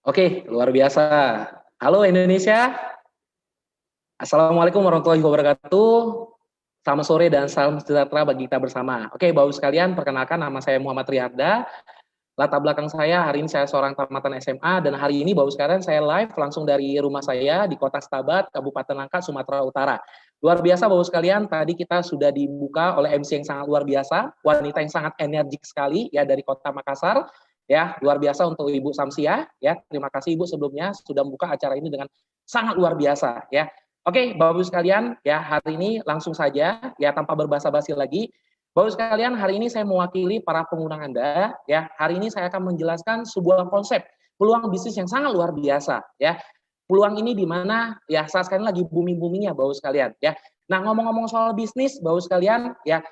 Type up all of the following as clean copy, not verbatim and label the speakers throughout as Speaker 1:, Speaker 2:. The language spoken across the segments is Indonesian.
Speaker 1: Oke, luar biasa. Halo Indonesia, Assalamualaikum warahmatullahi wabarakatuh. Selamat sore dan salam sejahtera bagi kita bersama. Oke, Bapak Ibu sekalian, perkenalkan nama saya Muhammad Riyarda. Latar belakang saya, hari ini saya seorang tamatan SMA, dan hari ini Bapak Ibu sekalian saya live langsung dari rumah saya di Kota Stabat, Kabupaten Langkat, Sumatera Utara. Luar biasa Bapak Ibu sekalian, tadi kita sudah dibuka oleh MC yang sangat luar biasa, wanita yang sangat energik sekali ya dari Kota Makassar. Ya, luar biasa untuk Ibu Samsia ya. Terima kasih Ibu sebelumnya sudah membuka acara ini dengan sangat luar biasa ya. Oke, Bapak Ibu sekalian, ya hari ini langsung saja ya tanpa berbasa-basi lagi. Bapak Ibu sekalian, hari ini saya mewakili para pengguna Anda ya. Hari ini saya akan menjelaskan sebuah konsep peluang bisnis yang sangat luar biasa ya. Peluang ini di mana ya saat sekarang lagi booming-boomingnya Bapak Ibu sekalian ya. Nah, ngomong-ngomong soal bisnis Bapak Ibu sekalian ya,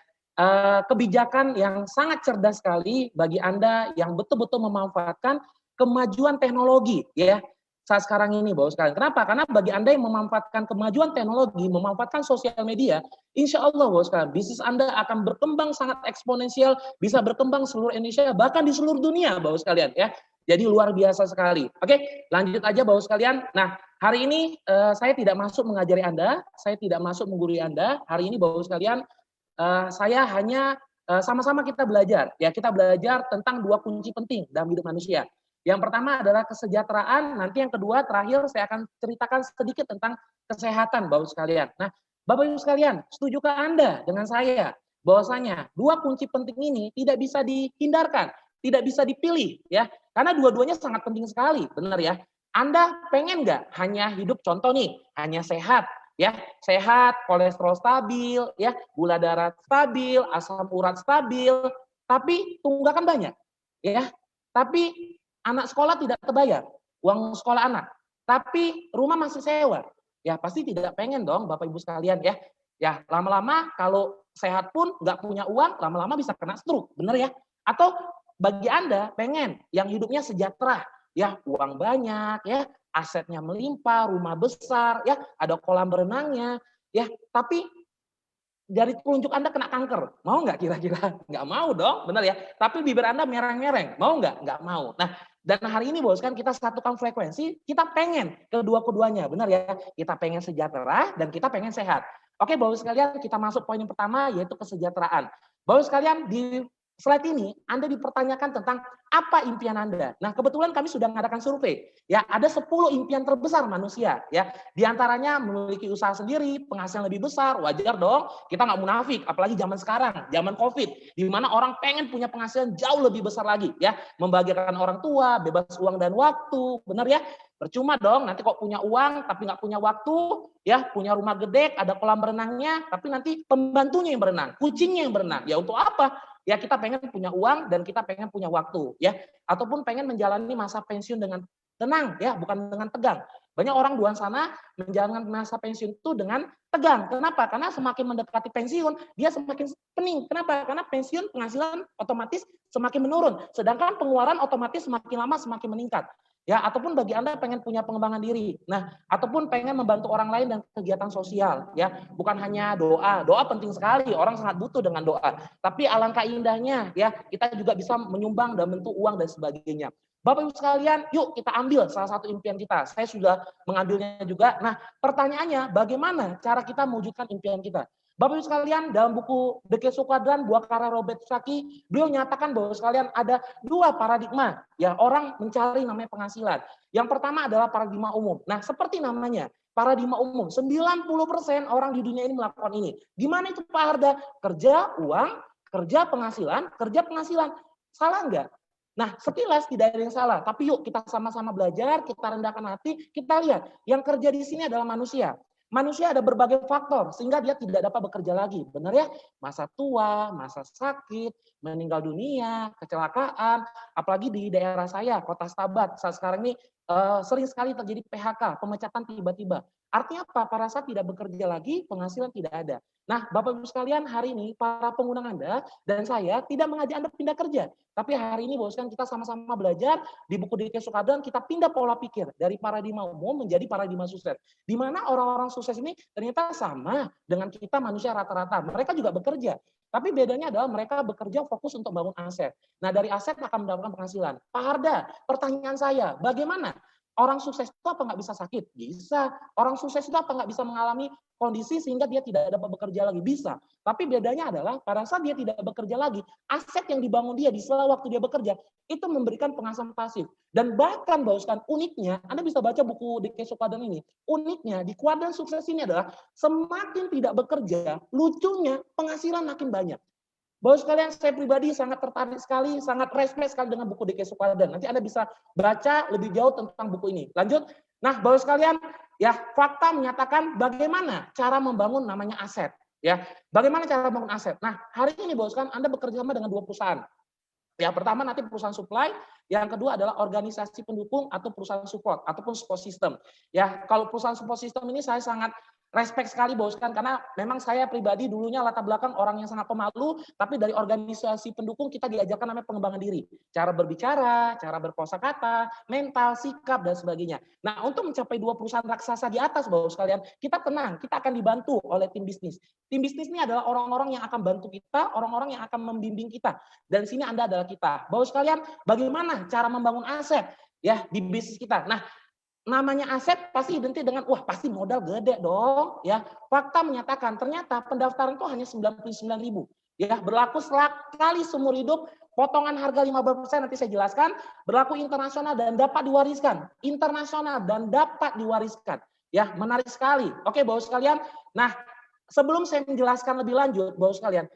Speaker 1: kebijakan yang sangat cerdas sekali bagi Anda yang betul-betul memanfaatkan kemajuan teknologi ya saat sekarang ini Bapak sekalian. Kenapa? Karena bagi Anda yang memanfaatkan kemajuan teknologi, memanfaatkan sosial media, insya Allah Bapak sekalian, bisnis Anda akan berkembang sangat eksponensial, bisa berkembang seluruh Indonesia, bahkan di seluruh dunia Bapak sekalian ya. Jadi luar biasa sekali. Oke, lanjut aja Bapak sekalian. Nah, hari ini saya tidak masuk mengajari Anda, saya tidak masuk menggurui Anda. Hari ini Bapak sekalian, saya hanya sama-sama kita belajar. Ya, kita belajar tentang dua kunci penting dalam hidup manusia. Yang pertama adalah kesejahteraan, nanti yang kedua terakhir saya akan ceritakan sedikit tentang kesehatan Bapak sekalian. Nah, Bapak Ibu sekalian, setujukah Anda dengan saya bahwasanya dua kunci penting ini tidak bisa dihindarkan, tidak bisa dipilih ya. Karena dua-duanya sangat penting sekali, benar ya. Anda pengen nggak hanya hidup contoh nih, hanya sehat ya, sehat, kolesterol stabil ya, gula darah stabil, asam urat stabil, tapi tunggakan banyak ya. Tapi anak sekolah tidak terbayar, uang sekolah anak. Tapi rumah masih sewa. Ya pasti tidak pengen dong Bapak Ibu sekalian ya. Ya lama-lama kalau sehat pun nggak punya uang, lama-lama bisa kena stroke, bener ya? Atau bagi Anda pengen yang hidupnya sejahtera, ya uang banyak, ya asetnya melimpah, rumah besar, ya ada kolam berenangnya, ya tapi dari telunjuk Anda kena kanker, mau nggak kira-kira? Nggak mau dong, benar ya. Tapi bibir Anda mereng-mereng, mau nggak? Nggak mau. Nah, dan hari ini bos kan kita satukan frekuensi, kita pengen kedua-keduanya, benar ya. Kita pengen sejahtera dan kita pengen sehat. Oke, Bapak sekalian, kita masuk poin yang pertama yaitu kesejahteraan. Bapak sekalian, di slide ini Anda dipertanyakan tentang apa impian Anda. Nah, kebetulan kami sudah mengadakan survei. Ya, ada 10 impian terbesar manusia, ya. Di antaranya memiliki usaha sendiri, penghasilan lebih besar, wajar dong. Kita nggak munafik, apalagi zaman sekarang, zaman COVID, di mana orang pengen punya penghasilan jauh lebih besar lagi, ya. Membahagiakan orang tua, bebas uang dan waktu, benar ya? Percuma dong, nanti kok punya uang tapi nggak punya waktu, ya punya rumah gede, ada kolam berenangnya, tapi nanti pembantunya yang berenang, kucingnya yang berenang. Ya untuk apa? Ya kita pengen punya uang dan kita pengen punya waktu, ya. Ataupun pengen menjalani masa pensiun dengan tenang, ya bukan dengan tegang. Banyak orang di luar sana menjalankan masa pensiun itu dengan tegang. Kenapa? Karena semakin mendekati pensiun, dia semakin pening. Kenapa? Karena pensiun penghasilan otomatis semakin menurun, sedangkan pengeluaran otomatis semakin lama semakin meningkat. Ya, ataupun bagi Anda pengen punya pengembangan diri. Nah, ataupun pengen membantu orang lain dan kegiatan sosial, ya. Bukan hanya doa. Doa penting sekali, orang sangat butuh dengan doa. Tapi alangkah indahnya, ya, kita juga bisa menyumbang dan bentuk uang dan sebagainya. Bapak Ibu sekalian, yuk kita ambil salah satu impian kita. Saya sudah mengambilnya juga. Nah, pertanyaannya, bagaimana cara kita mewujudkan impian kita? Bapak Ibu sekalian, dalam buku The Keso Quadrant, buah karya Robert Kiyosaki, beliau nyatakan bahwa sekalian ada dua paradigma ya orang mencari namanya penghasilan. Yang pertama adalah paradigma umum. Nah, seperti namanya, paradigma umum. 90% orang di dunia ini melakukan ini. Gimana itu Pak Harda? Kerja, uang, kerja, penghasilan. Salah enggak? Nah, sekilas tidak ada yang salah. Tapi yuk kita sama-sama belajar, kita rendahkan hati, kita lihat. Yang kerja di sini adalah manusia. Manusia ada berbagai faktor sehingga dia tidak dapat bekerja lagi. Benar ya? Masa tua, masa sakit, meninggal dunia, kecelakaan, apalagi di daerah saya, Kota Stabat, saat sekarang ini sering sekali terjadi PHK, pemecatan tiba-tiba. Artinya apa? Pada saat tidak bekerja lagi, penghasilan tidak ada. Nah, Bapak Ibu sekalian, hari ini para pengguna Anda dan saya tidak mengajak Anda pindah kerja. Tapi hari ini boskan kita sama-sama belajar di buku DK Sukadran, kita pindah pola pikir dari paradigma umum menjadi paradigma sukses. Di mana orang-orang sukses ini ternyata sama dengan kita manusia rata-rata. Mereka juga bekerja. Tapi bedanya adalah mereka bekerja fokus untuk bangun aset. Nah, dari aset akan mendapatkan penghasilan. Pak Harda, pertanyaan saya, bagaimana? Orang sukses itu apa nggak bisa sakit? Bisa. Orang sukses itu apa nggak bisa mengalami kondisi sehingga dia tidak dapat bekerja lagi? Bisa. Tapi bedanya adalah pada saat dia tidak bekerja lagi, aset yang dibangun dia di sela waktu dia bekerja, itu memberikan penghasilan pasif. Dan bahkan bahkan uniknya, Anda bisa baca buku D.K. Sukwadan ini, uniknya di kuadran sukses ini adalah semakin tidak bekerja, lucunya penghasilan makin banyak. Bapak sekalian, saya pribadi sangat tertarik sekali, sangat respect sekali dengan buku D.K. Sukwadan. Nanti Anda bisa baca lebih jauh tentang buku ini. Lanjut. Nah, Bapak sekalian, ya fakta menyatakan bagaimana cara membangun namanya aset. Ya, bagaimana cara membangun aset. Nah, hari ini Bapak sekalian, Anda bekerja sama dengan 2 perusahaan. Yang pertama nanti perusahaan supply, yang kedua adalah organisasi pendukung atau perusahaan support ataupun support system. Ya, kalau perusahaan support system ini saya sangat respect sekali boskan, karena memang saya pribadi dulunya latar belakang orang yang sangat pemalu, tapi dari organisasi pendukung kita diajarkan namanya pengembangan diri, cara berbicara, cara berkosakata, mental, sikap dan sebagainya. Nah, untuk mencapai 2 perusahaan raksasa di atas Bapak sekalian, kita tenang, kita akan dibantu oleh tim bisnis. Tim bisnis ini adalah orang-orang yang akan bantu kita, orang-orang yang akan membimbing kita. Dan sini Anda adalah kita. Bapak sekalian, bagaimana cara membangun aset ya di bisnis kita? Nah, namanya aset pasti identik dengan wah pasti modal gede dong ya. Fakta menyatakan ternyata pendaftaran itu hanya 99.000 ya, berlaku sekali seumur hidup, potongan harga 15% nanti saya jelaskan, berlaku internasional dan dapat diwariskan. Internasional dan dapat diwariskan. Ya, menarik sekali. Oke, Bapak sekalian. Nah, sebelum saya menjelaskan lebih lanjut, Bapak sekalian,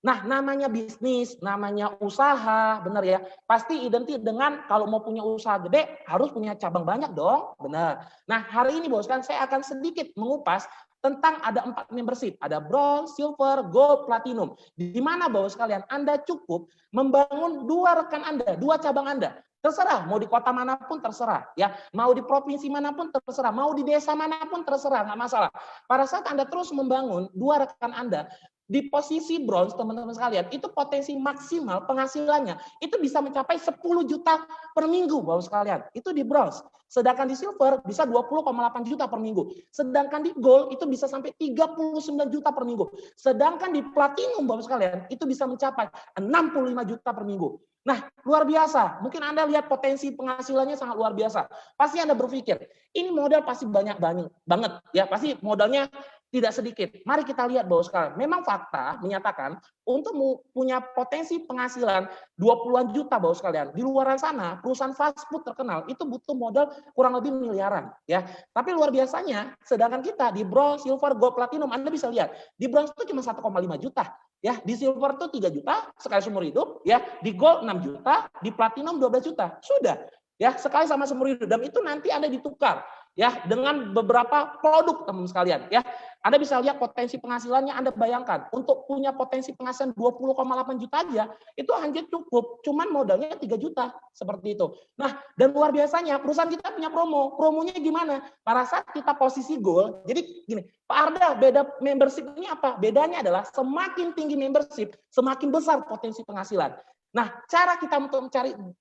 Speaker 1: nah, namanya bisnis, namanya usaha, benar ya. Pasti identik dengan kalau mau punya usaha gede harus punya cabang banyak dong, benar. Nah, hari ini bos kan saya akan sedikit mengupas tentang ada 4 membership, ada bronze, silver, gold, platinum. Di mana bos kalian Anda cukup membangun 2 rekan Anda, 2 cabang Anda. Terserah, mau di kota manapun terserah, ya. Mau di provinsi manapun terserah, mau di desa manapun terserah, nggak masalah. Pada saat Anda terus membangun 2 rekan Anda, di posisi bronze teman-teman sekalian, itu potensi maksimal penghasilannya itu bisa mencapai 10 juta per minggu Bapak sekalian. Itu di bronze. Sedangkan di silver bisa 20,8 juta per minggu. Sedangkan di gold itu bisa sampai 39 juta per minggu. Sedangkan di platinum Bapak sekalian itu bisa mencapai 65 juta per minggu. Nah, luar biasa. Mungkin Anda lihat potensi penghasilannya sangat luar biasa. Pasti Anda berpikir, ini modal pasti banyak banget ya, pasti modalnya tidak sedikit. Mari kita lihat bahwa sekarang memang fakta menyatakan untuk punya potensi penghasilan 20-an juta bahwa sekalian. Di luar sana perusahaan fast food terkenal itu butuh modal kurang lebih miliaran ya. Tapi luar biasanya sedangkan kita di bronze, silver, gold, platinum Anda bisa lihat di bronze itu cuma 1,5 juta. Ya, di silver itu 3 juta sekali seumur hidup, ya, di gold 6 juta, di platinum 12 juta. Sudah. Ya, sekali sama seumur hidup dan itu nanti Anda ditukar ya dengan beberapa produk teman sekalian ya. Anda bisa lihat potensi penghasilannya, Anda bayangkan untuk punya potensi penghasilan 20,8 juta aja itu hanya cukup cuman modalnya 3 juta seperti itu. Nah, dan luar biasanya perusahaan kita punya promo. Promonya gimana? Pada saat kita posisi gold, jadi gini, Pak Arda, beda membership ini apa? Bedanya adalah semakin tinggi membership, semakin besar potensi penghasilan. Nah, cara kita untuk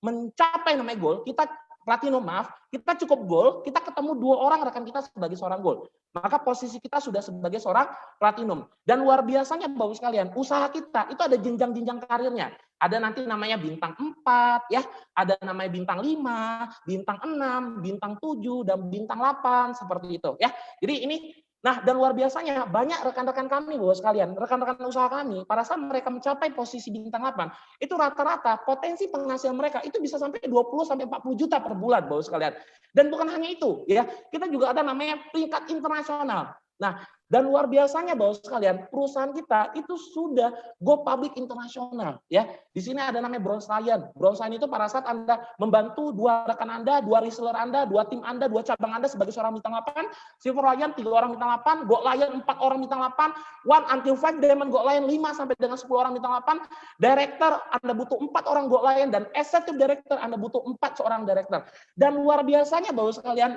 Speaker 1: mencapai namanya gold, kita platinum maaf, kita cukup gold, kita ketemu 2 orang rekan kita sebagai seorang gold. Maka posisi kita sudah sebagai seorang platinum. Dan luar biasanya Bapak sekalian, usaha kita itu ada jenjang-jenjang karirnya. Ada nanti namanya bintang 4, ya, ada namanya bintang 5, bintang 6, bintang 7, dan bintang 8, seperti itu. Ya. Jadi ini, nah dan luar biasanya banyak rekan-rekan kami Bapak sekalian, rekan-rekan usaha kami, pada saat mereka mencapai posisi bintang 8, itu rata-rata potensi penghasilan mereka itu bisa sampai 20-40 juta per bulan Bapak sekalian. Dan bukan hanya itu, ya, kita juga ada namanya peringkat internasional. Nah, dan luar biasanya Bapak sekalian, perusahaan kita itu sudah go public internasional, ya. Di sini ada namanya Bronze Lion. Bronze Lion itu pada saat Anda membantu 2 rekan Anda, 2 reseller Anda, 2 tim Anda, 2 cabang Anda sebagai seorang bintang 8, Silver Lion 3 orang bintang 8, Gold Lion 4 orang bintang 8, 1 until 5 Diamond Gold Lion 5 sampai dengan 10 orang bintang 8, Director Anda butuh 4 orang Gold Lion, dan Executive Director Anda butuh 4 seorang Director. Dan luar biasanya Bapak sekalian,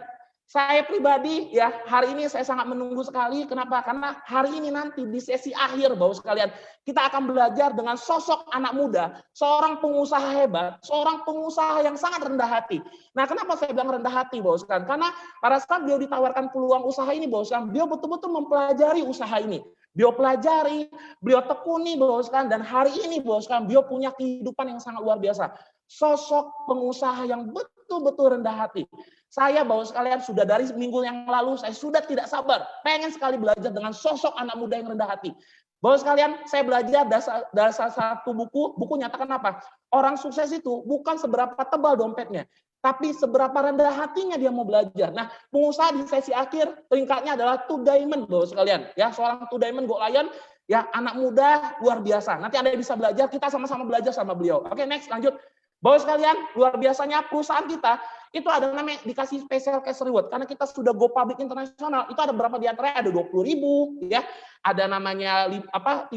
Speaker 1: saya pribadi ya hari ini saya sangat menunggu sekali. Kenapa? Karena hari ini nanti di sesi akhir Bapak sekalian kita akan belajar dengan sosok anak muda, seorang pengusaha hebat, seorang pengusaha yang sangat rendah hati. Nah, kenapa saya bilang rendah hati Bapak sekalian? Karena pada saat beliau ditawarkan peluang usaha ini Bapak sekalian, beliau betul-betul mempelajari usaha ini. beliau pelajari, beliau tekuni Bapak sekalian, dan hari ini Bapak sekalian beliau punya kehidupan yang sangat luar biasa. Sosok pengusaha yang betul-betul rendah hati. Saya Bapak sekalian sudah dari minggu yang lalu saya sudah tidak sabar, pengen sekali belajar dengan sosok anak muda yang rendah hati. Bapak sekalian, saya belajar dasar satu buku nyatakan apa? Orang sukses itu bukan seberapa tebal dompetnya, tapi seberapa rendah hatinya dia mau belajar. Nah, pengusaha di sesi akhir peringkatnya adalah two diamond Bapak sekalian. Ya, seorang two diamond Go Lion, ya anak muda luar biasa. Nanti Anda bisa belajar, kita sama-sama belajar sama beliau. Oke, next lanjut. Bapak sekalian, luar biasanya perusahaan kita itu ada namanya dikasih special cash reward karena kita sudah go public internasional. Itu ada berapa di antaranya? Ada 20.000 ya. Ada namanya 30.000,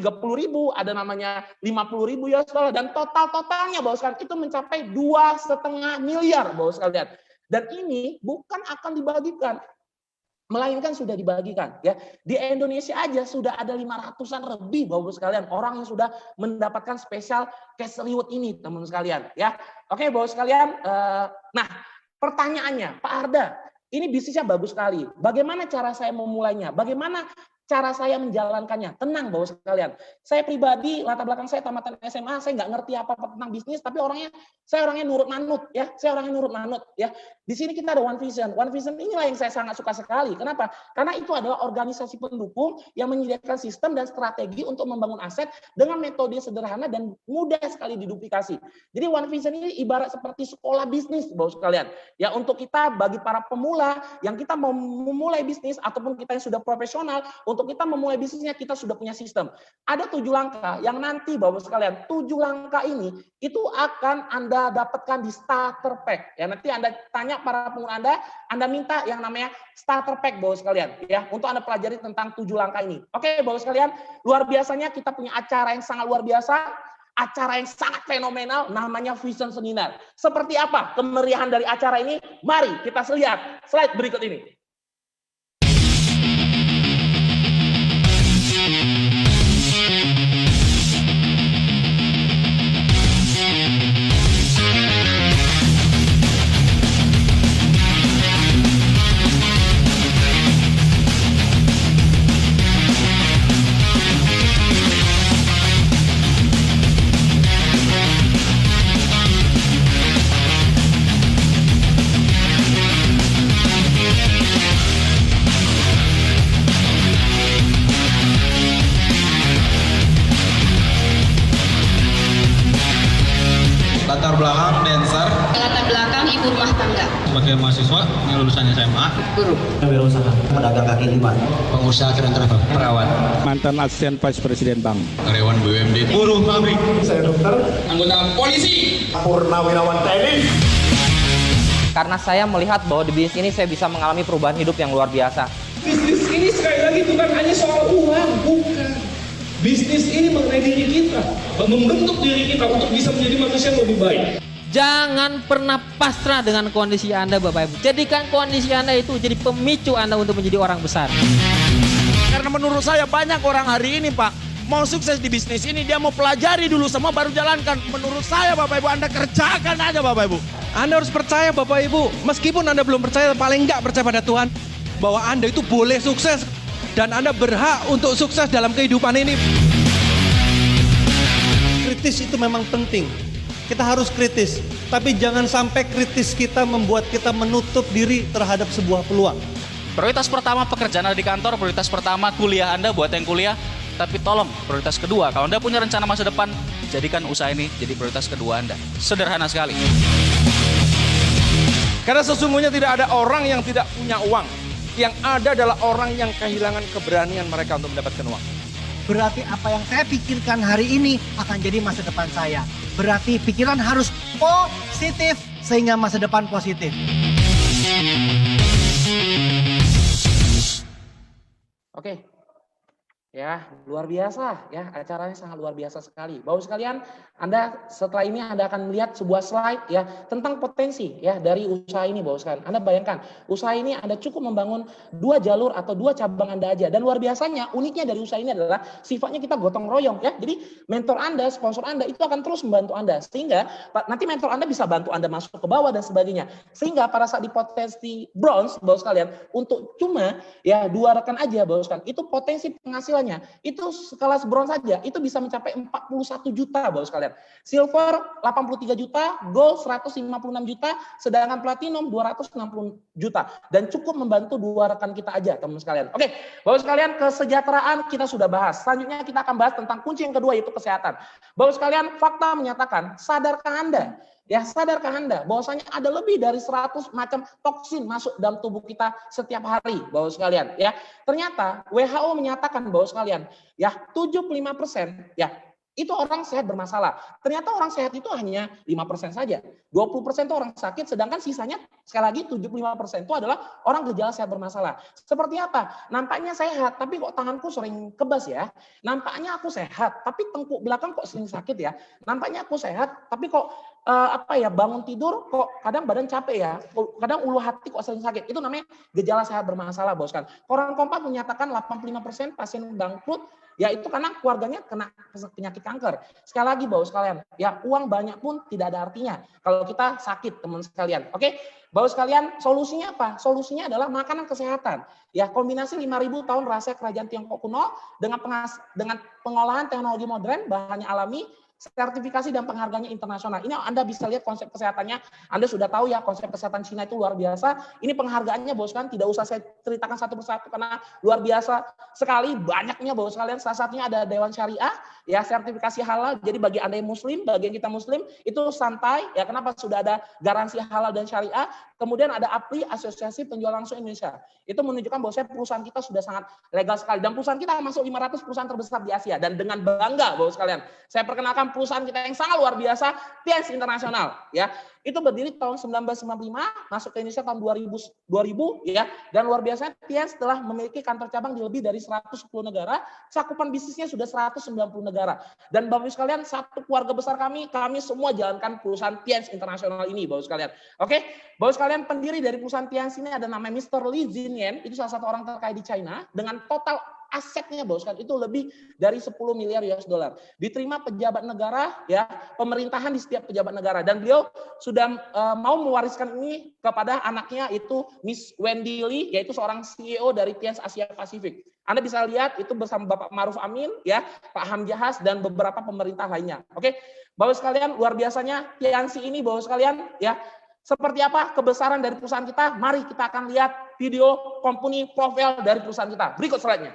Speaker 1: ada namanya 50.000 US dollar, dan totalnya Bapak sekalian itu mencapai 2,5 miliar Bapak sekalian. Dan ini bukan akan dibagikan, melainkan sudah dibagikan ya. Di Indonesia aja sudah ada 500-an lebih Bapak sekalian orang yang sudah mendapatkan special cash reward ini teman sekalian ya. Oke Bapak sekalian, nah pertanyaannya Pak Arda, ini bisnisnya bagus sekali. Bagaimana cara saya memulainya? Bagaimana cara saya menjalankannya? Tenang Bapak sekalian. Saya pribadi latar belakang saya tamatan SMA, saya nggak ngerti apa-apa tentang bisnis, tapi saya orangnya nurut manut ya. Saya orangnya nurut manut ya. Di sini kita ada One Vision. One Vision inilah yang saya sangat suka sekali. Kenapa? Karena itu adalah organisasi pendukung yang menyediakan sistem dan strategi untuk membangun aset dengan metode sederhana dan mudah sekali diduplikasi. Jadi One Vision ini ibarat seperti sekolah bisnis Bapak sekalian. Ya, untuk kita bagi para pemula yang kita mau memulai bisnis ataupun kita yang sudah profesional, untuk kita memulai bisnisnya kita sudah punya sistem. Ada 7 langkah yang nanti Bapak sekalian, 7 langkah ini itu akan Anda dapatkan di starter pack. Ya, nanti Anda tanya para pengguna Anda minta yang namanya starter pack Bapak sekalian ya, untuk Anda pelajari tentang 7 langkah ini. Oke Bapak sekalian, luar biasanya kita punya acara yang sangat luar biasa, acara yang sangat fenomenal namanya Vision Seminar. Seperti apa kemeriahan dari acara ini? Mari kita lihat slide berikut ini.
Speaker 2: Latar belakang dancer.
Speaker 3: Latar belakang ibu rumah tangga.
Speaker 2: Sebagai mahasiswa yang lulusan SMA.
Speaker 3: Guru.
Speaker 4: Wirausaha, pedagang kaki lima.
Speaker 2: Pengusaha keren travel. Perawat.
Speaker 5: Mantan asisten vice presiden bank.
Speaker 2: Karyawan BUMD. Buruh pabrik.
Speaker 4: Saya dokter.
Speaker 2: Anggota polisi.
Speaker 4: Purnawirawan TNI.
Speaker 6: Karena saya melihat bahwa di bisnis ini saya bisa mengalami perubahan hidup yang luar biasa.
Speaker 7: Bisnis ini sekali lagi bukan hanya soal uang, bukan. Bisnis ini mengenai diri kita, membentuk diri kita untuk bisa menjadi manusia yang lebih baik.
Speaker 8: Jangan pernah pasrah dengan kondisi Anda Bapak Ibu. Jadikan kondisi Anda itu jadi pemicu Anda untuk menjadi orang besar.
Speaker 9: Karena menurut saya banyak orang hari ini Pak, mau sukses di bisnis ini dia mau pelajari dulu semua baru jalankan. Menurut saya Bapak Ibu Anda kerjakan aja Bapak Ibu.
Speaker 10: Anda harus percaya Bapak Ibu, meskipun Anda belum percaya, paling enggak percaya pada Tuhan, bahwa Anda itu boleh sukses. Dan Anda berhak untuk sukses dalam kehidupan ini. Kritis itu memang penting. Kita harus kritis. Tapi jangan sampai kritis kita membuat kita menutup diri terhadap sebuah peluang.
Speaker 11: Prioritas pertama pekerjaan Anda di kantor, prioritas pertama kuliah Anda buat yang kuliah. Tapi tolong, prioritas kedua, kalau Anda punya rencana masa depan, jadikan usaha ini jadi prioritas kedua Anda. Sederhana sekali.
Speaker 10: Karena sesungguhnya tidak ada orang yang tidak punya uang. Yang ada adalah orang yang kehilangan keberanian mereka untuk mendapatkan uang.
Speaker 4: Berarti apa yang saya pikirkan hari ini akan jadi masa depan saya. Berarti pikiran harus positif sehingga masa depan positif.
Speaker 1: Oke. Ya, luar biasa ya, acaranya sangat luar biasa sekali. Bapak sekalian, Anda setelah ini Anda akan melihat sebuah slide ya tentang potensi ya dari usaha ini Bapak sekalian. Anda bayangkan, usaha ini Anda cukup membangun 2 jalur atau 2 cabang Anda aja, dan luar biasanya uniknya dari usaha ini adalah sifatnya kita gotong royong ya. Jadi mentor Anda, sponsor Anda itu akan terus membantu Anda sehingga nanti mentor Anda bisa bantu Anda masuk ke bawah dan sebagainya. Sehingga pada saat di potensi bronze Bapak sekalian untuk cuma ya 2 rekan aja Bapak sekalian, itu potensi penghasilan beasiswanya itu kelas bronze saja itu bisa mencapai 41 juta Bapak sekalian. Silver 83 juta, gold 156 juta, sedangkan platinum 260 juta. Dan cukup membantu 2 rekan kita aja teman sekalian. Oke, Bapak sekalian, kesejahteraan kita sudah bahas. Selanjutnya kita akan bahas tentang kunci yang kedua yaitu kesehatan. Bapak sekalian, fakta menyatakan, sadarkah Anda? Ya, sadarkah Anda bahwasanya ada lebih dari 100 macam toksin masuk dalam tubuh kita setiap hari, Bapak sekalian, ya. Ternyata WHO menyatakan Bapak sekalian, ya 75% ya itu orang sehat bermasalah. Ternyata orang sehat itu hanya 5% saja. 20% itu orang sakit, sedangkan sisanya sekali lagi 75% itu adalah orang gejala sehat bermasalah. Seperti apa? Nampaknya sehat, tapi kok tanganku sering kebas ya. Nampaknya aku sehat, tapi tengkuk belakang kok sering sakit ya. Nampaknya aku sehat, tapi kok bangun tidur kok kadang badan capek ya. Kadang ulu hati kok sering sakit. Itu namanya gejala sehat bermasalah, Bos kan. Koran Kompas menyatakan 85% pasien bangkrut ya itu karena keluarganya kena penyakit kanker. Sekali lagi Bapak sekalian, ya uang banyak pun tidak ada artinya kalau kita sakit teman sekalian. Oke, Bapak sekalian, solusinya apa? Solusinya adalah makanan kesehatan. Ya, kombinasi 5.000 tahun rahasia kerajaan Tiongkok kuno dengan pengolahan teknologi modern, bahannya alami, sertifikasi dan penghargaannya internasional. Ini Anda bisa lihat konsep kesehatannya. Anda sudah tahu ya konsep kesehatan Cina itu luar biasa. Ini penghargaannya Bos kan tidak usah saya ceritakan satu persatu karena luar biasa sekali banyaknya Bos sekalian. Salah satunya ada Dewan Syariah ya, sertifikasi halal. Jadi bagi Anda yang muslim, bagi yang kita muslim itu santai ya, kenapa sudah ada garansi halal dan syariah. Kemudian ada APRI, Asosiasi Penjual Langsung Indonesia. Itu menunjukkan bahwa perusahaan kita sudah sangat legal sekali dan perusahaan kita masuk 500 perusahaan terbesar di Asia dan dengan bangga Bapak sekalian. Saya perkenalkan perusahaan kita yang sangat luar biasa, Tiens Internasional ya. Itu berdiri tahun 1995, masuk ke Indonesia tahun 2000 ya. Dan luar biasanya Tiens telah memiliki kantor cabang di lebih dari 110 negara, cakupan bisnisnya sudah 190 negara. Dan Bapak sekalian, satu keluarga besar kami semua jalankan perusahaan Tiens Internasional ini Bapak sekalian. Oke, Bapak sekalian, pendiri dari perusahaan Tiens ini ada namanya Mr. Li Jinyan, itu salah satu orang terkaya di China dengan total asetnya Bos kan itu lebih dari 10 miliar US dollar. Diterima pejabat negara ya, pemerintahan di setiap pejabat negara, dan beliau sudah mau mewariskan ini kepada anaknya itu Miss Wendy Lee, yaitu seorang CEO dari Tiens Asia Pasifik. Anda bisa lihat itu bersama Bapak Ma'ruf Amin ya, Pak Hamzahas dan beberapa pemerintah lainnya. Oke, Bapak sekalian, luar biasanya Tiens ini Bapak sekalian ya. Seperti apa kebesaran dari perusahaan kita? Mari kita akan lihat video company profile dari perusahaan kita. Berikut slide-nya.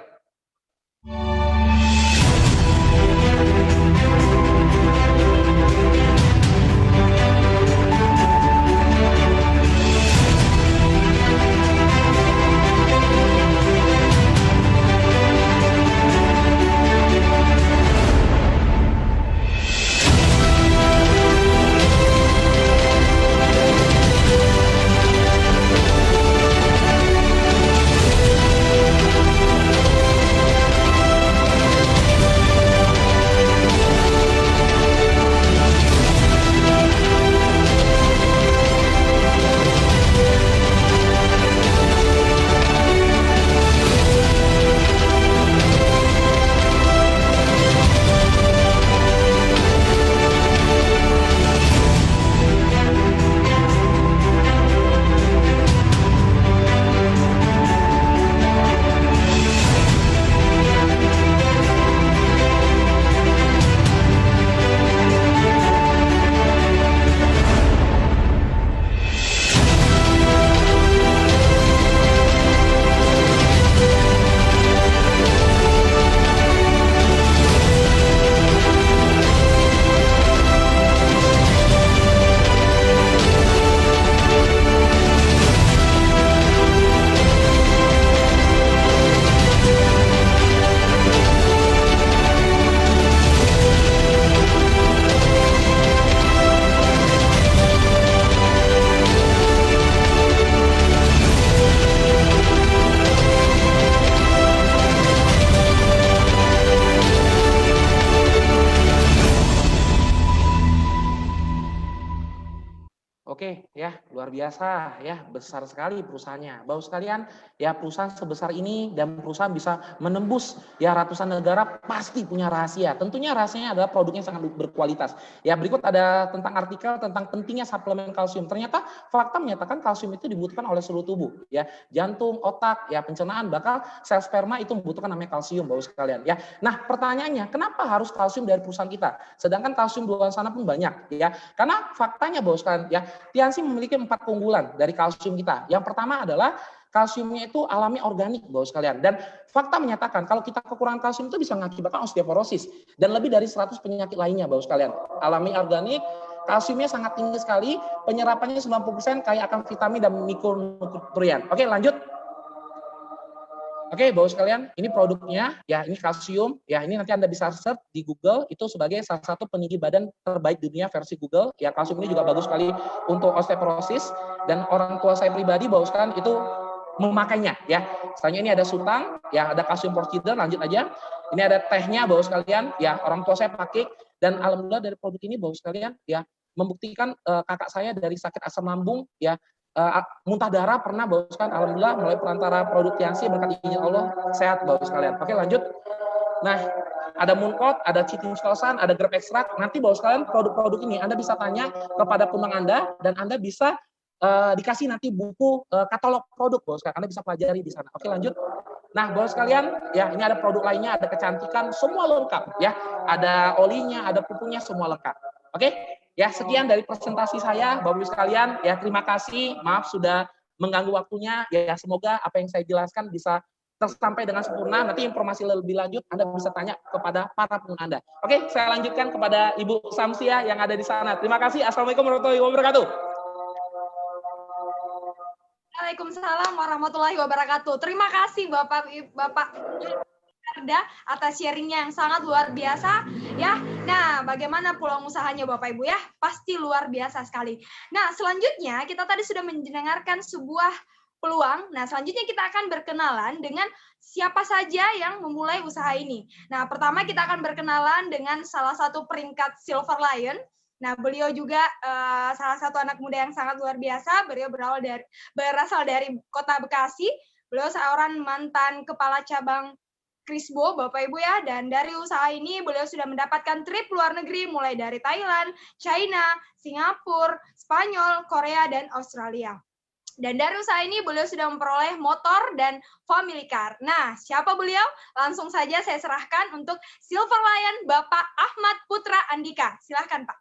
Speaker 1: Oke, ya luar biasa, ya besar sekali perusahaannya. Bapak sekalian, ya perusahaan sebesar ini dan perusahaan bisa menembus ya ratusan negara pasti punya rahasia. Tentunya rahasianya adalah produknya sangat berkualitas. Ya berikut ada tentang artikel tentang pentingnya suplemen kalsium. Ternyata fakta menyatakan kalsium itu dibutuhkan oleh seluruh tubuh. Ya jantung, otak, ya pencernaan, bahkan sel sperma itu membutuhkan namanya kalsium, Bapak sekalian. Ya, nah pertanyaannya, kenapa harus kalsium dari perusahaan kita? Sedangkan kalsium di luar sana pun banyak, ya. Karena faktanya, Bapak sekalian, ya Tiansi memiliki 4 keunggulan dari kalsium kita. Yang pertama adalah kalsiumnya itu alami organik, Bapak sekalian. Dan fakta menyatakan kalau kita kekurangan kalsium itu bisa mengakibatkan osteoporosis dan lebih dari 100 penyakit lainnya, Bapak sekalian. Alami organik, kalsiumnya sangat tinggi sekali, penyerapannya 90% kaya akan vitamin dan mikronutrien. Oke, lanjut. Oke, Bapak sekalian, ini produknya, ya ini kalsium, ya ini nanti Anda bisa search di Google, itu sebagai salah satu peninggi badan terbaik di dunia versi Google. Ya kalsium ini juga bagus sekali untuk osteoporosis, dan orang tua saya pribadi, Bapak sekalian, itu memakainya. Ya, selanjutnya ini ada sutang, ya ada kalsium porcider, lanjut aja. Ini ada tehnya, Bapak sekalian, ya orang tua saya pakai, dan alhamdulillah dari produk ini, Bapak sekalian, ya membuktikan kakak saya dari sakit asam lambung, ya muntah darah pernah, Bapak sekalian, alhamdulillah melalui perantara produk Tiansi berkat izin Allah sehat, Bapak sekalian. Oke, lanjut. Nah, ada Mooncode, ada Citinstosan, ada Grab Extract. Nanti Bapak sekalian produk-produk ini Anda bisa tanya kepada penumpang Anda dan Anda bisa dikasih nanti buku katalog produk, Bapak sekalian. Anda bisa pelajari di sana. Oke, lanjut. Nah, Bapak sekalian, ya ini ada produk lainnya, ada kecantikan, semua lengkap ya. Ada olinya, ada pupuknya, semua lengkap. Oke? Ya, sekian dari presentasi saya, Bapak Ibu sekalian. Ya, terima kasih. Maaf sudah mengganggu waktunya. Ya, semoga apa yang saya jelaskan bisa tersampai dengan sempurna. Nanti informasi lebih lanjut Anda bisa tanya kepada para pengguna Anda. Oke, saya lanjutkan kepada Ibu Samsia yang ada di sana. Terima kasih. Assalamualaikum warahmatullahi wabarakatuh.
Speaker 3: Waalaikumsalam warahmatullahi wabarakatuh. Terima kasih Bapak atas sharingnya yang sangat luar biasa ya. Nah, bagaimana peluang usahanya Bapak Ibu ya? Pasti luar biasa sekali. Nah, selanjutnya kita tadi sudah mendengarkan sebuah peluang. Nah, selanjutnya kita akan berkenalan dengan siapa saja yang memulai usaha ini. Nah, pertama kita akan berkenalan dengan salah satu peringkat Silver Lion. Nah, beliau juga salah satu anak muda yang sangat luar biasa. Beliau berasal dari Kota Bekasi. Beliau seorang mantan kepala cabang Crisbo, Bapak Ibu ya, dan dari usaha ini beliau sudah mendapatkan trip luar negeri mulai dari Thailand, China, Singapura, Spanyol, Korea, dan Australia. Dan dari usaha ini beliau sudah memperoleh motor dan family car. Nah, siapa beliau? Langsung saja saya serahkan untuk Silver Lion Bapak Ahmad Putra Andika. Silahkan Pak.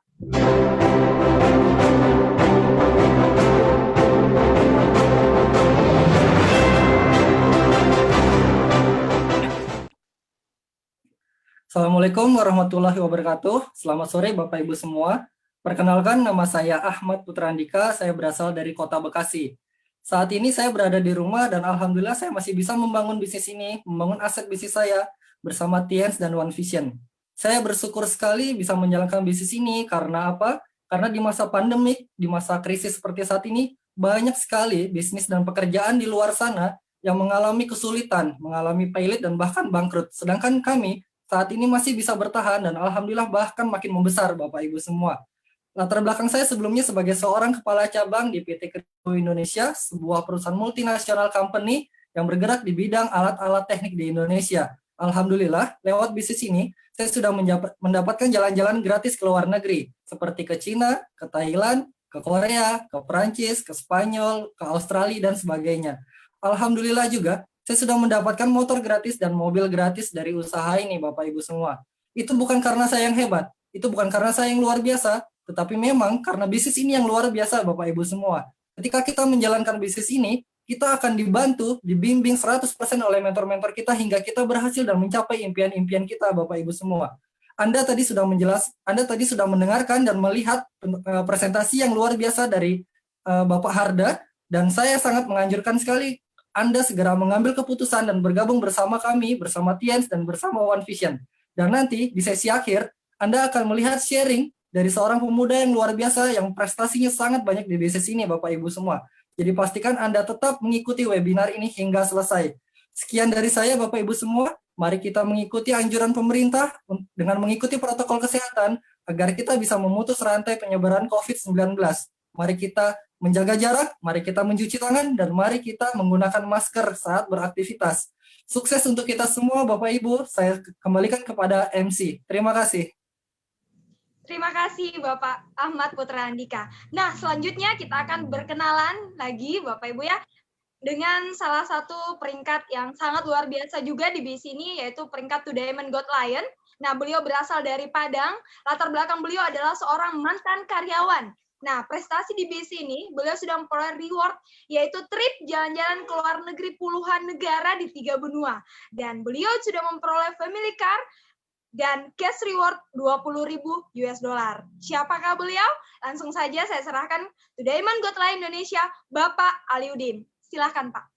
Speaker 12: Assalamualaikum warahmatullahi wabarakatuh. Selamat sore Bapak Ibu semua. Perkenalkan, nama saya Ahmad Putra Andika, saya berasal dari Kota Bekasi. Saat ini saya berada di rumah dan alhamdulillah saya masih bisa membangun bisnis ini, membangun aset bisnis saya bersama Tiens dan One Vision. Saya bersyukur sekali bisa menjalankan bisnis ini karena apa? Karena di masa pandemik, di masa krisis seperti saat ini, banyak sekali bisnis dan pekerjaan di luar sana yang mengalami kesulitan, mengalami pailit dan bahkan bangkrut. Sedangkan kami saat ini masih bisa bertahan dan alhamdulillah bahkan makin membesar Bapak Ibu semua. Latar belakang saya sebelumnya sebagai seorang kepala cabang di PT Crisbo Indonesia, sebuah perusahaan multinasional company yang bergerak di bidang alat-alat teknik di Indonesia. Alhamdulillah, lewat bisnis ini, saya sudah mendapatkan jalan-jalan gratis ke luar negeri, seperti ke Cina, ke Thailand, ke Korea, ke Perancis, ke Spanyol, ke Australia, dan sebagainya. Alhamdulillah juga, saya sudah mendapatkan motor gratis dan mobil gratis dari usaha ini, Bapak Ibu semua. Itu bukan karena saya yang hebat, itu bukan karena saya yang luar biasa, tetapi memang karena bisnis ini yang luar biasa, Bapak Ibu semua. Ketika kita menjalankan bisnis ini, kita akan dibantu, dibimbing 100% oleh mentor-mentor kita hingga kita berhasil dan mencapai impian-impian kita, Bapak Ibu semua. Anda tadi sudah mendengarkan dan melihat presentasi yang luar biasa dari Bapak Harda, dan saya sangat menganjurkan sekali Anda segera mengambil keputusan dan bergabung bersama kami, bersama Tiens, dan bersama One Vision. Dan nanti di sesi akhir, Anda akan melihat sharing dari seorang pemuda yang luar biasa yang prestasinya sangat banyak di bisnis ini, Bapak Ibu semua. Jadi pastikan Anda tetap mengikuti webinar ini hingga selesai. Sekian dari saya, Bapak Ibu semua. Mari kita mengikuti anjuran pemerintah dengan mengikuti protokol kesehatan agar kita bisa memutus rantai penyebaran COVID-19. Mari kita menjaga jarak, mari kita mencuci tangan, dan mari kita menggunakan masker saat beraktivitas. Sukses untuk kita semua, Bapak Ibu. Saya kembalikan kepada MC. Terima kasih.
Speaker 3: Terima kasih Bapak Ahmad Putra Andika. Nah, selanjutnya kita akan berkenalan lagi Bapak Ibu ya dengan salah satu peringkat yang sangat luar biasa juga di BIS ini, yaitu peringkat Two Diamond Gold Lion. Nah, beliau berasal dari Padang. Latar belakang beliau adalah seorang mantan karyawan. Nah, prestasi di BIS ini, beliau sudah memperoleh reward, yaitu trip jalan-jalan ke luar negeri puluhan negara di 3 benua. Dan beliau sudah memperoleh family car dan cash reward 20.000 US dollar. Siapakah beliau? Langsung saja saya serahkan to Diamond Gold Lion Indonesia, Bapak Aliudin. Silakan, Pak.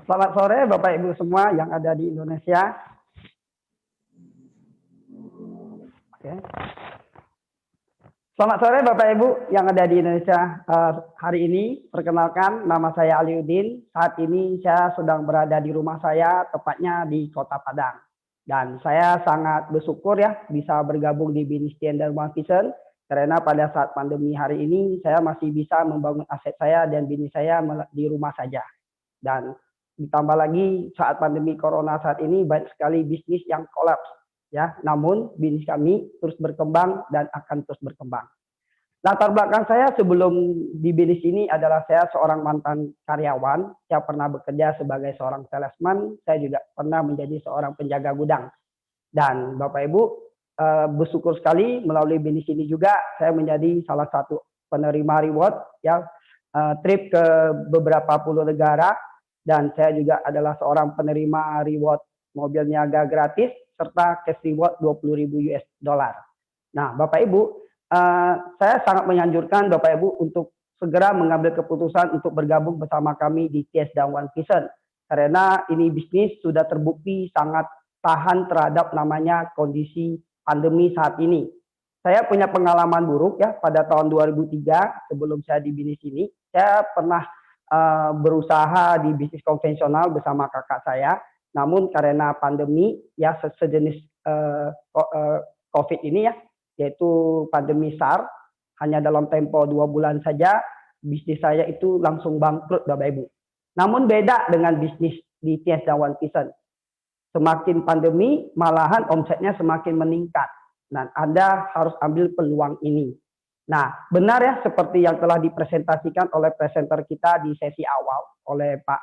Speaker 13: Selamat sore Bapak Ibu semua yang ada di Indonesia. Oke. Selamat sore Bapak Ibu yang ada di Indonesia. Hari ini perkenalkan, nama saya Aliudin. Saat ini saya sedang berada di rumah saya, tepatnya di Kota Padang. Dan saya sangat bersyukur ya bisa bergabung di BIS dan One Vision, karena pada saat pandemi hari ini saya masih bisa membangun aset saya dan bisnis saya di rumah saja. Dan ditambah lagi saat pandemi corona saat ini banyak sekali bisnis yang kolaps ya. Namun bisnis kami terus berkembang dan akan terus berkembang. Latar belakang saya sebelum di bisnis ini adalah saya seorang mantan karyawan. Saya pernah bekerja sebagai seorang salesman. Saya juga pernah menjadi seorang penjaga gudang. Dan Bapak Ibu bersyukur sekali melalui bisnis ini juga saya menjadi salah satu penerima reward ya, trip ke beberapa puluh negara. Dan saya juga adalah seorang penerima reward mobil niaga gratis serta cash reward 20.000 US dollar. Nah, Bapak Ibu, saya sangat menganjurkan Bapak Ibu untuk segera mengambil keputusan untuk bergabung bersama kami di TS dan One Vision. Karena ini bisnis sudah terbukti sangat tahan terhadap namanya kondisi pandemi saat ini. Saya punya pengalaman buruk ya pada tahun 2003 sebelum saya di bisnis ini. Saya pernah berusaha di bisnis konvensional bersama kakak saya, namun karena pandemi ya sejenis COVID ini ya, yaitu pandemi SARS, hanya dalam tempo 2 bulan saja bisnis saya itu langsung bangkrut Bapak Ibu. Namun beda dengan bisnis di TS dan One Vision. Semakin pandemi malahan omsetnya semakin meningkat dan Anda harus ambil peluang ini. Nah, benar ya seperti yang telah dipresentasikan oleh presenter kita di sesi awal oleh Pak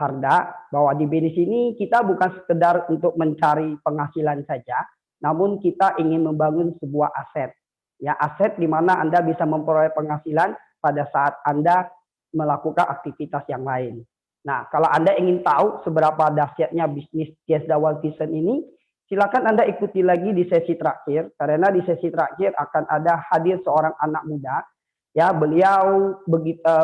Speaker 13: Harda, bahwa di bisnis ini kita bukan sekedar untuk mencari penghasilan saja, namun kita ingin membangun sebuah aset. Ya, aset di mana Anda bisa memperoleh penghasilan pada saat Anda melakukan aktivitas yang lain. Nah, kalau Anda ingin tahu seberapa dahsyatnya bisnis TS dan One Vision ini, silakan Anda ikuti lagi di sesi terakhir, karena di sesi terakhir akan ada hadir seorang anak muda. Ya, beliau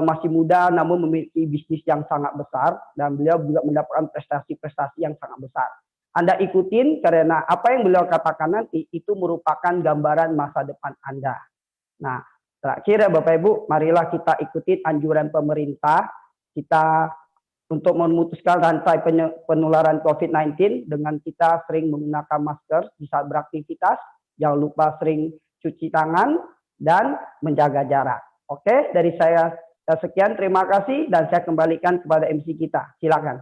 Speaker 13: masih muda namun memiliki bisnis yang sangat besar dan beliau juga mendapatkan prestasi-prestasi yang sangat besar. Anda ikutin karena apa yang beliau katakan nanti itu merupakan gambaran masa depan Anda. Nah, terakhir ya Bapak Ibu, marilah kita ikutin anjuran pemerintah kita untuk memutuskan rantai penularan COVID-19 dengan kita sering menggunakan masker di saat beraktivitas, jangan lupa sering cuci tangan, dan menjaga jarak. Oke, dari saya sekian, terima kasih, dan saya kembalikan kepada MC kita. Silakan.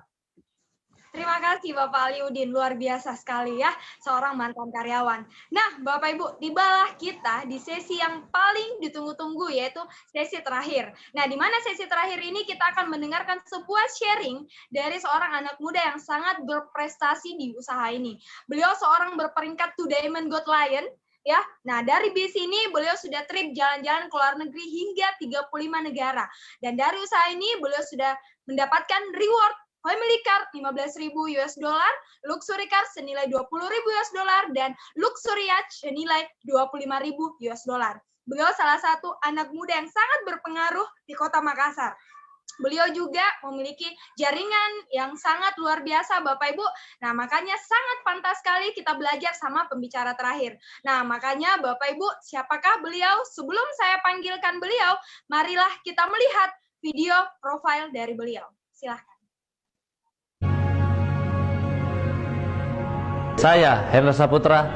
Speaker 3: Terima kasih Bapak Aliudin, luar biasa sekali ya, seorang mantan karyawan. Nah Bapak Ibu, tibalah kita di sesi yang paling ditunggu-tunggu, yaitu sesi terakhir. Nah di mana sesi terakhir ini kita akan mendengarkan sebuah sharing dari seorang anak muda yang sangat berprestasi di usaha ini. Beliau seorang berperingkat Two Diamond Gold Lion, ya. Nah, dari BIS ini beliau sudah trip jalan-jalan ke luar negeri hingga 35 negara. Dan dari usaha ini beliau sudah mendapatkan reward family car 15.000 US dollar, luxury car senilai 20.000 US dollar, dan luxury yacht senilai 25.000 US dollar. Beliau salah satu anak muda yang sangat berpengaruh di Kota Makassar. Beliau juga memiliki jaringan yang sangat luar biasa Bapak Ibu. Nah makanya sangat pantas sekali kita belajar sama pembicara terakhir. Nah makanya Bapak Ibu, siapakah beliau? Sebelum saya panggilkan beliau, marilah kita melihat video profil dari beliau. Silahkan.
Speaker 14: Saya Hendra Saputra,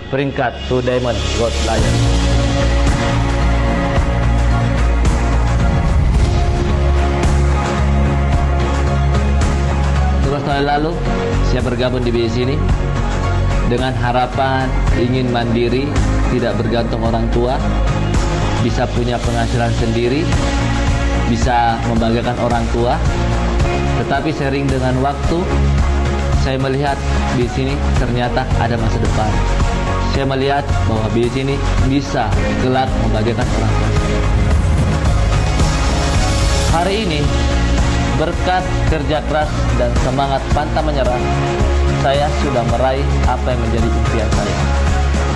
Speaker 14: peringkat 2 Diamond Gold Lion. Beberapa tahun lalu saya bergabung di BSI ini dengan harapan ingin mandiri, tidak bergantung orang tua, bisa punya penghasilan sendiri, bisa membanggakan orang tua. Tetapi sering dengan waktu saya melihat di sini ternyata ada masa depan. Saya melihat bahwa di sini bisa kelak membahagiakan orang tua. Hari ini berkat kerja keras dan semangat pantang menyerah, saya sudah meraih apa yang menjadi impian saya.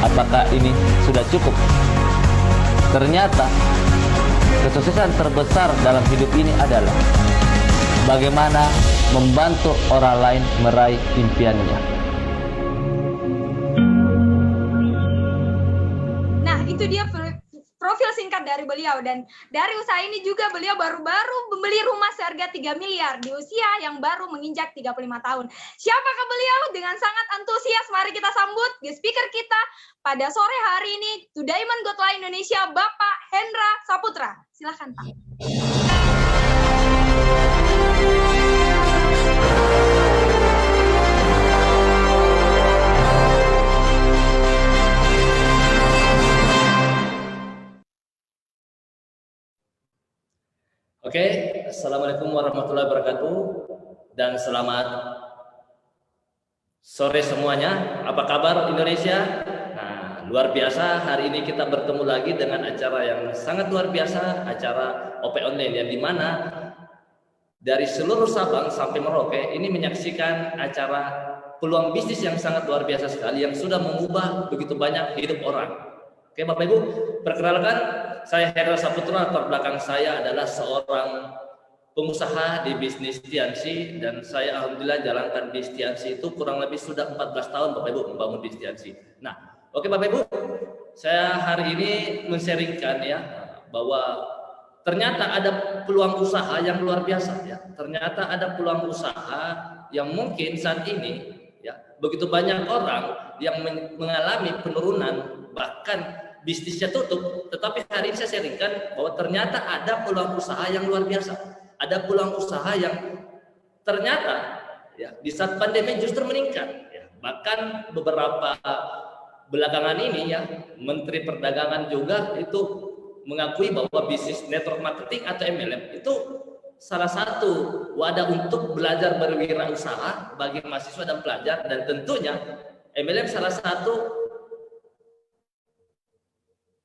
Speaker 14: Apakah ini sudah cukup? Ternyata kesuksesan terbesar dalam hidup ini adalah bagaimana membantu orang lain meraih impiannya.
Speaker 3: Nah, itu dia profil singkat dari beliau, dan dari usaha ini juga beliau baru-baru membeli rumah seharga 3 miliar di usia yang baru menginjak 35 tahun. Siapakah beliau? Dengan sangat antusias mari kita sambut di speaker kita pada sore hari ini, 2 Diamond Gold Lion Indonesia, Bapak Hendra Saputra. Silahkan Pak.
Speaker 14: Oke, Assalamualaikum warahmatullahi wabarakatuh dan selamat sore semuanya. Apa kabar Indonesia? Nah, luar biasa, hari ini kita bertemu lagi dengan acara yang sangat luar biasa, acara OP Online yang dimana dari seluruh Sabang sampai Merauke ini menyaksikan acara peluang bisnis yang sangat luar biasa sekali yang sudah mengubah begitu banyak hidup orang. Oke Bapak Ibu, perkenalkan saya Hendra Saputra, latar belakang saya adalah seorang pengusaha di bisnis Tiansi dan saya alhamdulillah jalankan bisnis Tiansi itu kurang lebih sudah 14 tahun Bapak Ibu membangun bisnis Tiansi. Nah, oke Bapak Ibu, saya hari ini men-sharingkan ya bahwa ternyata ada peluang usaha yang luar biasa ya. Ternyata ada peluang usaha yang mungkin saat ini ya begitu banyak orang yang mengalami penurunan bahkan bisnisnya tutup, tetapi hari ini saya sharingkan bahwa ternyata ada peluang usaha yang luar biasa. Ada peluang usaha yang ternyata ya di saat pandemi justru meningkat ya. Bahkan beberapa belakangan ini ya Menteri Perdagangan juga itu mengakui bahwa bisnis network marketing atau MLM itu salah satu wadah untuk belajar berwirausaha bagi mahasiswa dan pelajar, dan tentunya MLM salah satu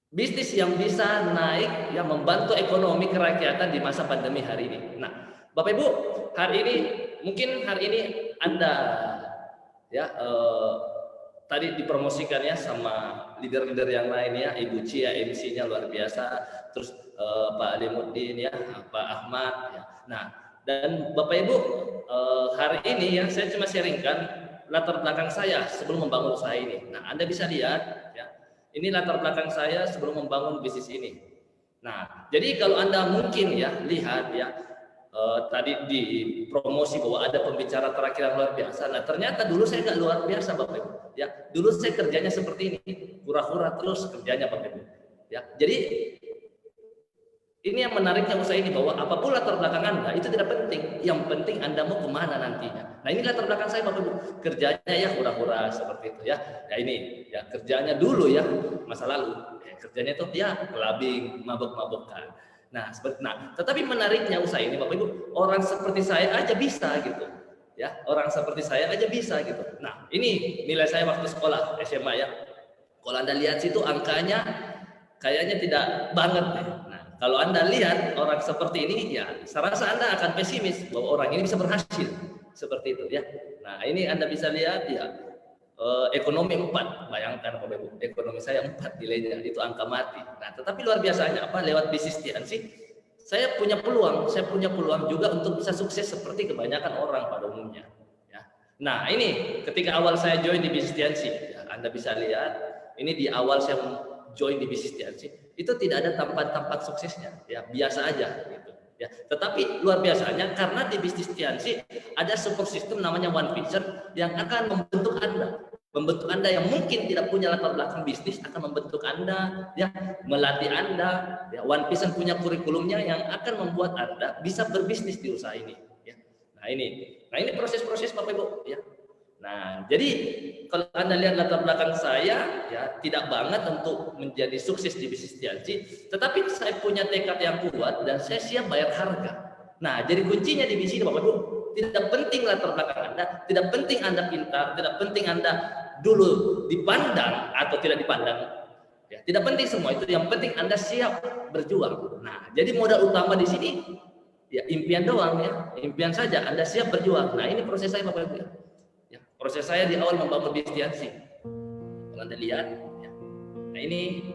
Speaker 14: bisnis yang bisa naik yang membantu ekonomi kerakyatan di masa pandemi hari ini. Nah, Bapak Ibu, hari ini mungkin hari ini Anda ya tadi dipromosikan ya sama leader-leader yang lain ya, Ibu Cia MC-nya luar biasa, terus Pak Alimuddin ya, Pak Ahmad ya. Nah, dan Bapak Ibu hari ini ya saya cuma sharingkan latar belakang saya sebelum membangun usaha ini. Nah, Anda bisa lihat ya. Ini latar belakang saya sebelum membangun bisnis ini. Nah, jadi kalau Anda mungkin ya lihat ya tadi di promosi bahwa ada pembicara terakhir yang luar biasa. Nah, ternyata dulu saya nggak luar biasa Bapak Ibu. Ya, dulu saya kerjanya seperti ini, hura-hura terus kerjanya Bapak Ibu. Ya, jadi ini yang menariknya usaha ini bahwa apapun latar belakang Anda itu tidak penting. Yang penting Anda mau kemana nantinya. Nah, ini latar belakang saya Bapak Ibu. Kerjanya ya hura-hura seperti itu ya. Ya ini ya kerjanya dulu ya masa lalu. Ya, kerjanya itu ya kelabing, mabuk-mabukan. Nah, tetapi menariknya usaha ini Bapak Ibu, orang seperti saya aja bisa gitu. Ya, orang seperti saya aja bisa gitu. Nah, ini nilai saya waktu sekolah SMA ya. Kalau Anda lihat situ angkanya kayaknya tidak banget ya. Nah, kalau Anda lihat orang seperti ini ya, saya rasa Anda akan pesimis bahwa orang ini bisa berhasil seperti itu ya. Nah, ini Anda bisa lihat ya ekonomi 4, bayangkan Bapak Ibu, ekonomi saya 4 nilainya, itu angka mati. Nah, tetapi luar biasanya apa lewat bisnis Tiansi saya punya peluang juga untuk bisa sukses seperti kebanyakan orang pada umumnya ya. Nah, ini ketika awal saya join di bisnis Tiansi ya, Anda bisa lihat ini di awal saya join di bisnis Tiansi itu tidak ada tempat-tempat suksesnya ya, biasa aja gitu Ya, tetapi luar biasanya karena di bisnis Tiansi ada support system namanya One Vision yang akan membentuk Anda yang mungkin tidak punya latar belakang bisnis, akan membentuk Anda, ya, melatih Anda. Ya, One Vision punya kurikulumnya yang akan membuat Anda bisa berbisnis di usaha ini. Ya. Nah ini proses-proses Bapak Ibu. Ya. Nah, jadi kalau Anda lihat latar belakang saya, ya tidak banget untuk menjadi sukses di bisnis Tiansi, tetapi saya punya tekad yang kuat dan saya siap bayar harga. Nah, jadi kuncinya di sini Bapak Ibu, tidak penting latar belakang Anda, tidak penting Anda pintar, tidak penting Anda dulu dipandang atau tidak dipandang. Ya, tidak penting semua itu, yang penting Anda siap berjuang. Nah, jadi modal utama di sini ya impian doang ya, impian saja, Anda siap berjuang. Nah, ini proses saya Bapak Ibu ya. Proses saya di awal membangun bisnis Tiansi. Kalau Anda lihat, ya. Nah ini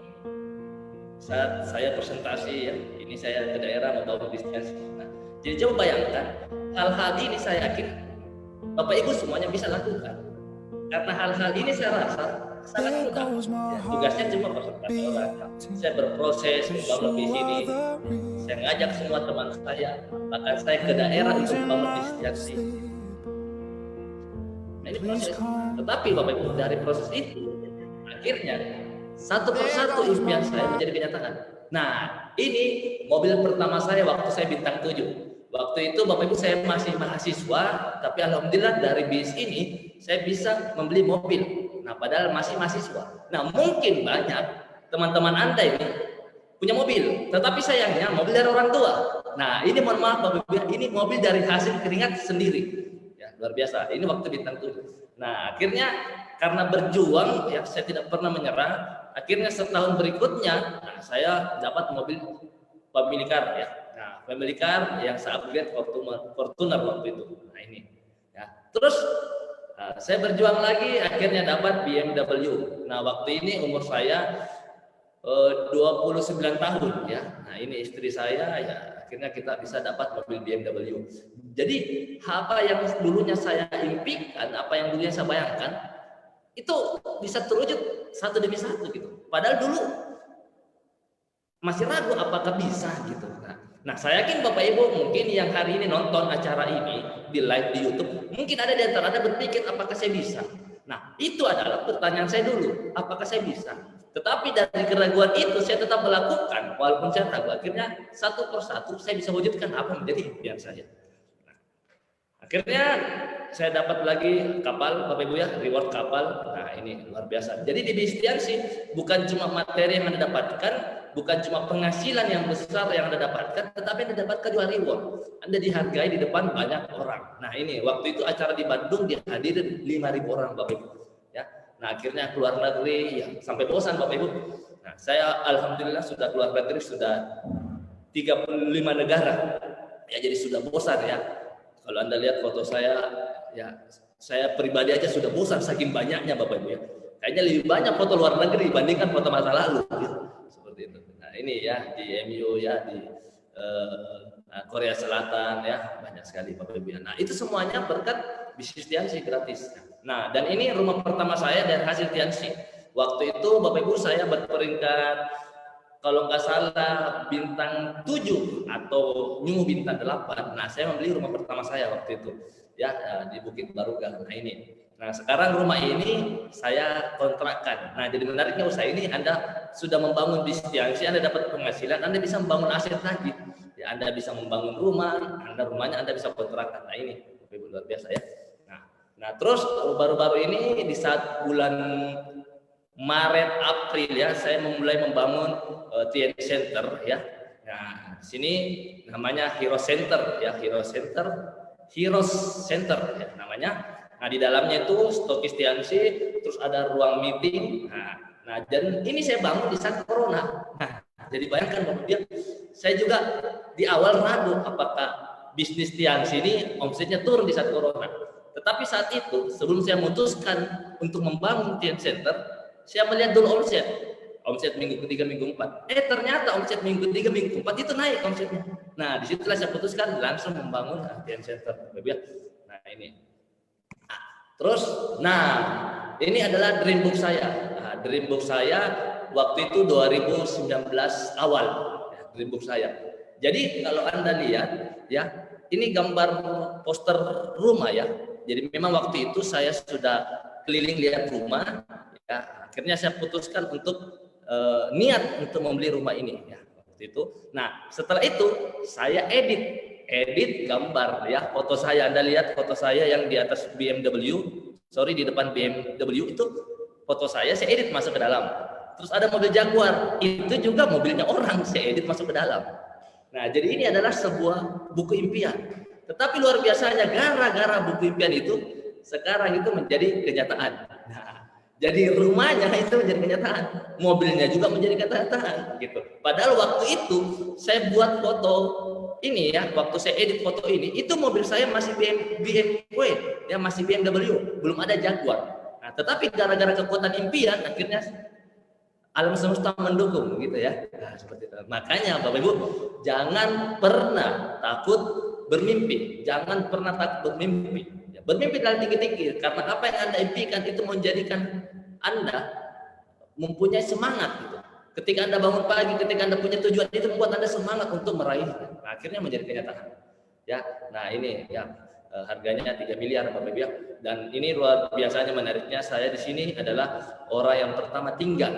Speaker 14: saat saya presentasi ya, ini saya ke daerah membangun bisnis Tiansi. Nah, jadi coba bayangkan, hal-hal ini saya yakin Bapak Ibu semuanya bisa lakukan. Karena hal-hal ini saya rasa sangat mudah. Ya, tugasnya cuma presentasi orang. Saya berproses membangun bisnis ini. Saya ngajak semua teman saya, bahkan saya ke daerah untuk membangun bisnis Tiansi. Nah, ini proses. Tetapi Bapak Ibu dari proses itu akhirnya satu persatu impian saya menjadi kenyataan. Nah, ini mobil pertama saya waktu saya bintang 7. Waktu itu Bapak Ibu saya masih mahasiswa, tapi alhamdulillah dari bisnis ini saya bisa membeli mobil. Nah, padahal masih mahasiswa. Nah, mungkin banyak teman-teman Anda ini punya mobil, tetapi sayangnya mobil dari orang tua. Nah, ini mohon maaf Bapak Ibu, ini mobil dari hasil keringat sendiri. Luar biasa, ini waktu bintang 7. Nah, akhirnya karena berjuang ya saya tidak pernah menyerah. Akhirnya setahun berikutnya nah, saya dapat mobil family car ya. Nah, family car yang saya upgrade Fortuner waktu itu. Nah, ini ya. Terus saya berjuang lagi akhirnya dapat BMW. Nah, waktu ini umur saya 29 tahun ya. Nah, ini istri saya ya, akhirnya kita bisa dapat mobil BMW. Jadi apa yang dulunya saya impikan, apa yang dulunya saya bayangkan, itu bisa terwujud satu demi satu gitu. Padahal dulu masih ragu apakah bisa gitu. Nah, saya yakin Bapak Ibu mungkin yang hari ini nonton acara ini di live di YouTube, mungkin ada di antara Anda berpikir apakah saya bisa. Nah, itu adalah pertanyaan saya dulu, apakah saya bisa? Tetapi dari keraguan itu saya tetap melakukan, walaupun saya ragu. Akhirnya satu persatu saya bisa wujudkan apa menjadi impian saya. Akhirnya saya dapat lagi kapal, Bapak Ibu ya, reward kapal. Nah, ini luar biasa. Jadi di bisnis Tiansi bukan cuma materi yang Anda dapatkan, bukan cuma penghasilan yang besar yang Anda dapatkan, tetapi Anda dapatkan juga reward. Anda dihargai di depan banyak orang. Nah, ini waktu itu acara di Bandung dihadirin 5.000 orang Bapak Ibu. Ya. Nah, akhirnya keluar negeri ya sampai bosan Bapak Ibu. Nah, saya alhamdulillah sudah keluar negeri sudah 35 negara. Ya, jadi sudah bosan ya. Kalau Anda lihat foto saya, ya saya pribadi aja sudah bosan saking banyaknya Bapak Ibu ya. Kayaknya lebih banyak foto luar negeri dibandingkan foto masa lalu. Gitu. Seperti itu. Nah, ini ya di MU ya di Korea Selatan ya banyak sekali Bapak Ibu ya. Nah, itu semuanya berkat bisnis Tiansi gratis. Nah, dan ini rumah pertama saya dari hasil Tiansi. Waktu itu Bapak Ibu saya berperingkat kalau nggak salah bintang 7 atau new bintang 8. Nah, saya membeli rumah pertama saya waktu itu ya di Bukit Baruga. Nah, ini. Nah, sekarang rumah ini saya kontrakkan. Nah, jadi menariknya usaha ini Anda sudah membangun bisnis Tiansi, Anda dapat penghasilan, Anda bisa membangun aset lagi. Ya, Anda bisa membangun rumah, rumahnya Anda bisa kontrakkan. Nah, ini luar biasa ya. Nah, terus baru-baru ini di saat bulan Maret April ya saya memulai membangun TN Center ya. Nah, di sini namanya Hero Center ya, Hero Center ya namanya. Nah, di dalamnya itu stokis Tiansi, terus ada ruang meeting. Nah, dan ini saya bangun di saat corona. Nah, jadi bayangkan Bapak dia, saya juga di awal ragu apakah bisnis Tiansi ini omsetnya turun di saat corona. Tetapi saat itu sebelum saya memutuskan untuk membangun TN Center, saya melihat dulu omset minggu ketiga, minggu 4. Ternyata omset minggu 3, minggu 4 itu naik omsetnya. Nah, disitulah saya putuskan langsung membangun TN Center. Nah, ini. Terus, ini adalah dream book saya. Nah, dream book saya waktu itu 2019 awal. Ya, dream book saya. Jadi kalau Anda lihat ya, ini gambar poster rumah ya. Jadi memang waktu itu saya sudah keliling lihat rumah ya, akhirnya saya putuskan untuk niat untuk membeli rumah ini ya waktu itu. Nah, setelah itu saya edit gambar ya, foto saya. Anda lihat foto saya yang di atas BMW, di depan BMW itu foto saya edit masuk ke dalam. Terus ada mobil Jaguar, itu juga mobilnya orang, saya edit masuk ke dalam. Nah, jadi ini adalah sebuah buku impian. Tetapi luar biasanya gara-gara buku impian itu sekarang itu menjadi kenyataan. Nah, jadi rumahnya itu menjadi kenyataan, mobilnya juga menjadi kenyataan gitu. Padahal waktu itu saya buat foto ini ya, waktu saya edit foto ini, itu mobil saya masih BMW ya, masih BMW, belum ada Jaguar. Nah, tetapi gara-gara kekuatan impian akhirnya alam semesta mendukung gitu ya. Nah, seperti itu. Makanya Bapak Ibu jangan pernah takut bermimpi, jangan pernah takut bermimpi. Ya, bermimpi dalam tinggi-tinggi, karena apa yang Anda impikan itu menjadikan Anda mempunyai semangat gitu. Ketika Anda bangun pagi, ketika Anda punya tujuan, itu membuat Anda semangat untuk meraihnya. Nah, akhirnya menjadi kenyataan. Ya, nah ini ya harganya 3 miliar Bapak Ibu ya. Dan ini luar biasanya menariknya, saya di sini adalah orang yang pertama tinggal.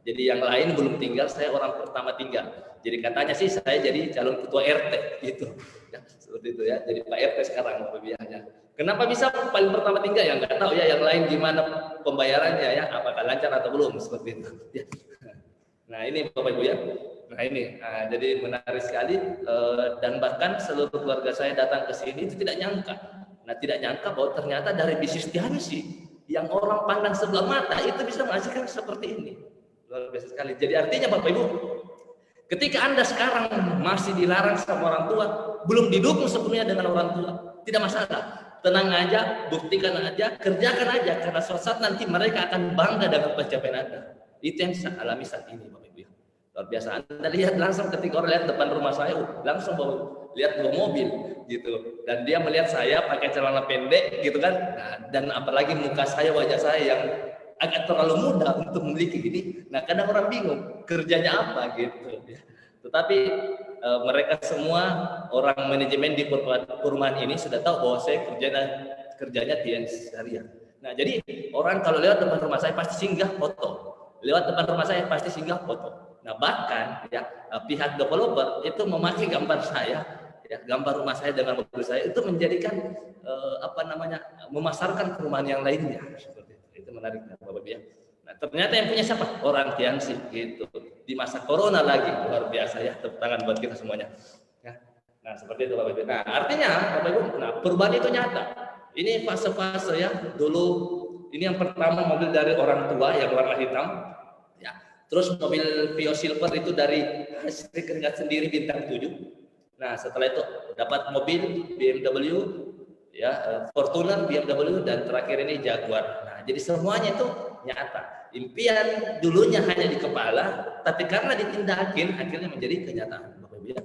Speaker 14: Jadi yang lain belum tinggal, saya orang pertama tinggal. Jadi katanya sih saya jadi calon ketua RT gitu. Ya, seperti itu ya. Jadi Pak RT sekarang Bapak Ibu ya. Kenapa bisa paling pertama tinggal ya? Nggak tahu ya yang lain gimana pembayarannya ya, apakah lancar atau belum seperti itu. Ya. Nah ini Bapak Ibu ya. Nah ini, jadi menarik sekali dan bahkan seluruh keluarga saya datang ke sini itu tidak nyangka. Nah tidak nyangka bahwa ternyata dari bisnis Tianxi yang orang pandang sebelah mata itu bisa menghasilkan seperti ini. Luar biasa sekali. Jadi artinya Bapak Ibu, ketika Anda sekarang masih dilarang sama orang tua, belum didukung sepenuhnya dengan orang tua, tidak masalah. Tenang aja, buktikan aja, kerjakan aja, karena suatu saat nanti mereka akan bangga dengan pencapaian Anda. Itu yang saya alami saat ini Bapak Ibu. Luar biasa. Anda lihat langsung ketika orang lihat depan rumah saya, langsung lihat 2 mobil gitu. Dan dia melihat saya pakai celana pendek gitu kan. Nah, dan apalagi muka saya, wajah saya yang agak terlalu muda untuk memiliki ini. Nah, kadang orang bingung kerjanya apa gitu. Tetapi mereka semua orang manajemen di perumahan ini sudah tahu bahwa saya kerjanya Tianxi Syariah. Nah, jadi orang kalau lewat depan rumah saya pasti singgah foto. Lewat depan rumah saya pasti singgah foto. Nah, bahkan ya pihak developer itu memakai gambar saya, ya, gambar rumah saya dengan mobil saya itu menjadikan memasarkan perumahan yang lainnya. Seperti itu. Itu menarik Bapak ya. Nah, ternyata yang punya siapa? Orang Tianxi gitu. Di masa corona lagi, luar biasa ya. Tepuk tangan buat kita semuanya. Ya. Nah, seperti itu Bapak Ibu. Nah, artinya Bapak Ibu, perubahan itu nyata. Ini fase-fase ya. Dulu ini yang pertama mobil dari orang tua yang warna hitam. Ya. Terus mobil Vio Silver itu dari hasil keringat sendiri bintang 7. Nah, setelah itu dapat mobil BMW, ya Fortuner, BMW, dan terakhir ini Jaguar. Nah, jadi semuanya itu nyata. Impian dulunya hanya di kepala, tapi karena ditindakin akhirnya menjadi kenyataan, Bapak Ibu ya.